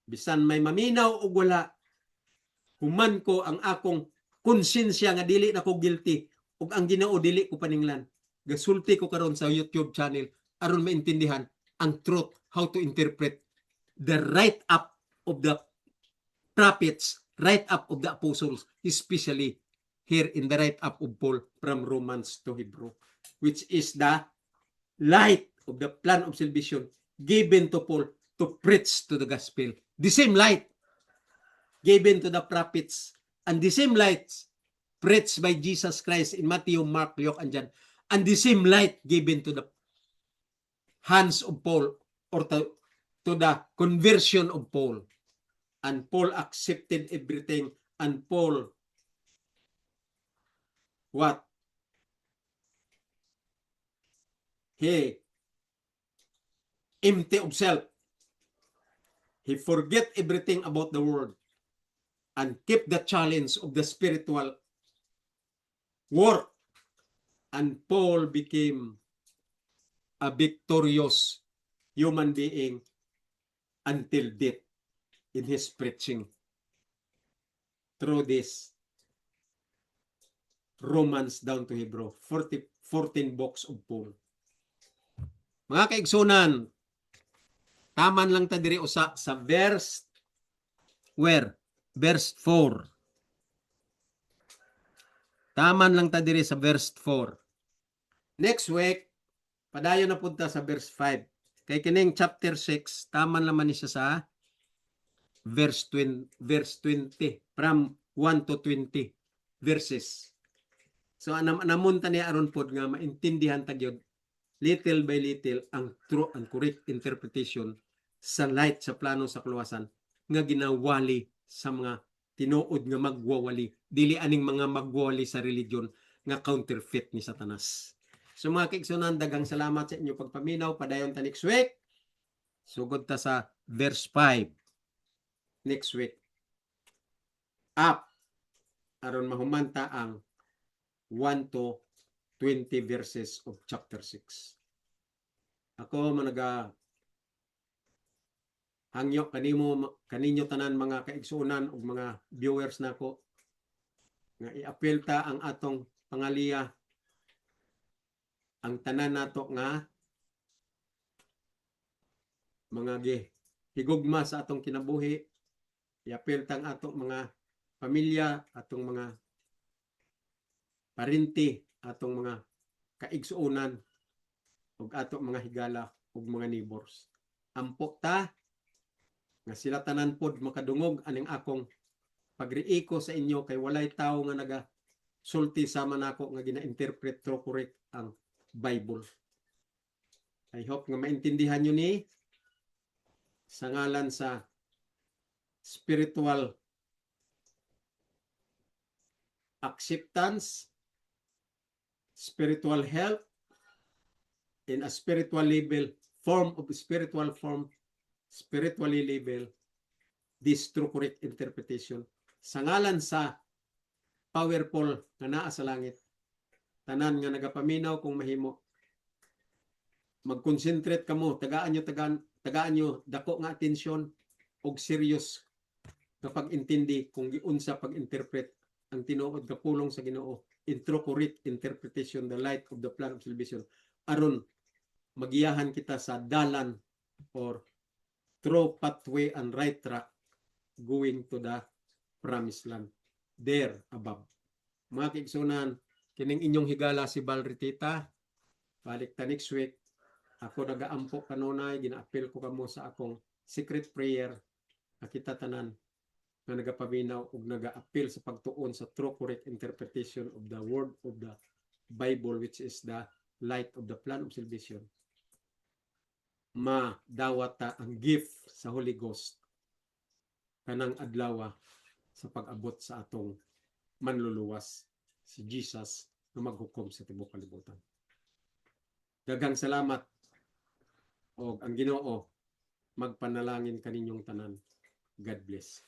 Bisan may maminaw o wala, human ko ang akong konsensya nga dili na ko guilty ug ang Ginoo dili ko paninglan. Gasulti ko karon sa YouTube channel aron maintindihan ang truth, how to interpret the right up of the prophets, right up of the apostles, especially here in the right up of Paul from Romans to Hebrew, which is the light of the plan of salvation given to Paul to preach to the gospel. The same light given to the prophets and the same light preached by Jesus Christ in Matthew, Mark, Luke, and John, and the same light given to the hands of Paul or to the conversion of Paul. And Paul accepted everything, and Paul what? he empty of self. He forget everything about the world and keep the challenge of the spiritual work. And Paul became a victorious human being until death in his preaching through this Romans down to Hebrew, 14 books of Paul. Mga kaigsunan, taman lang ta diri usa sa verse where? Verse 4. Taman lang ta diri sa verse 4. Next week, padayon na punta sa verse 5. Kay kining chapter 6, taman naman ni siya sa verse 20, from 1 to 20 verses. So namunta ni aron pod nga maintindihan ta gyud little by little ang true and correct interpretation sa light sa plano sa kaluwasan nga ginawali sa mga tinuod nga magwawali, dili aning mga magwawali sa religion nga counterfeit ni Satanas. So mga kaigsunan, dagang salamat sa inyo pagpaminaw. Padayon ta next week. Sugod ta sa verse 5 next week. Up aron mahumanta ang 1 to 20 verses of chapter 6. Ako managa hangyo kaninyo tanan mga kaigsunan ug mga viewers nako nga i-appeal ta ang atong pangaliya, ang tanan nato nga mga higugma sa atong kinabuhi, i-appeal ta ang atong mga pamilya, atong mga parinti, atong mga kaigsuonan ug atong mga higala ug mga neighbors. Ampo ta nga sila tanan pod makadungog aning akong pagriiko sa inyo kay walay tawo nga naga sulti sama nako nga gina-interpret true correct ang Bible. I hope nga maintindihan nyo ni sa ngalan sa spiritual acceptance, spiritual health, in a spiritual level, spiritually level, this true correct interpretation. Sa ngalan sa powerful nga naa sa langit, tanan nga nagapaminaw kung mahimo, mag-concentrate kamo, tagaan nyo dako nga atensyon og serious kapag intindi kung giunsa pag-interpret ang tinuod nga pulong sa Ginoo in true correct interpretation, the light of the plan of salvation, aron magiyahan kita sa dalan or true pathway and right track going to the promised land there above. Mga kaigsunan, kining inyong higala si Balritita. Balik ta next week. Ako nagaampo kanunay, gina-appeal ko kamo sa akong secret prayer na kita tanan na nagapaminaw ug naga-appeal sa pagtuon sa true correct interpretation of the word of the Bible, which is the light of the plan of salvation. Madawat ta ang gift sa Holy Ghost kanang adlaw sa pag-abot sa atong manluluwas si Jesus na maghukom sa tibuok kalibutan. Daghang salamat o ang Ginoo magpanalangin kaninyong tanan. God bless.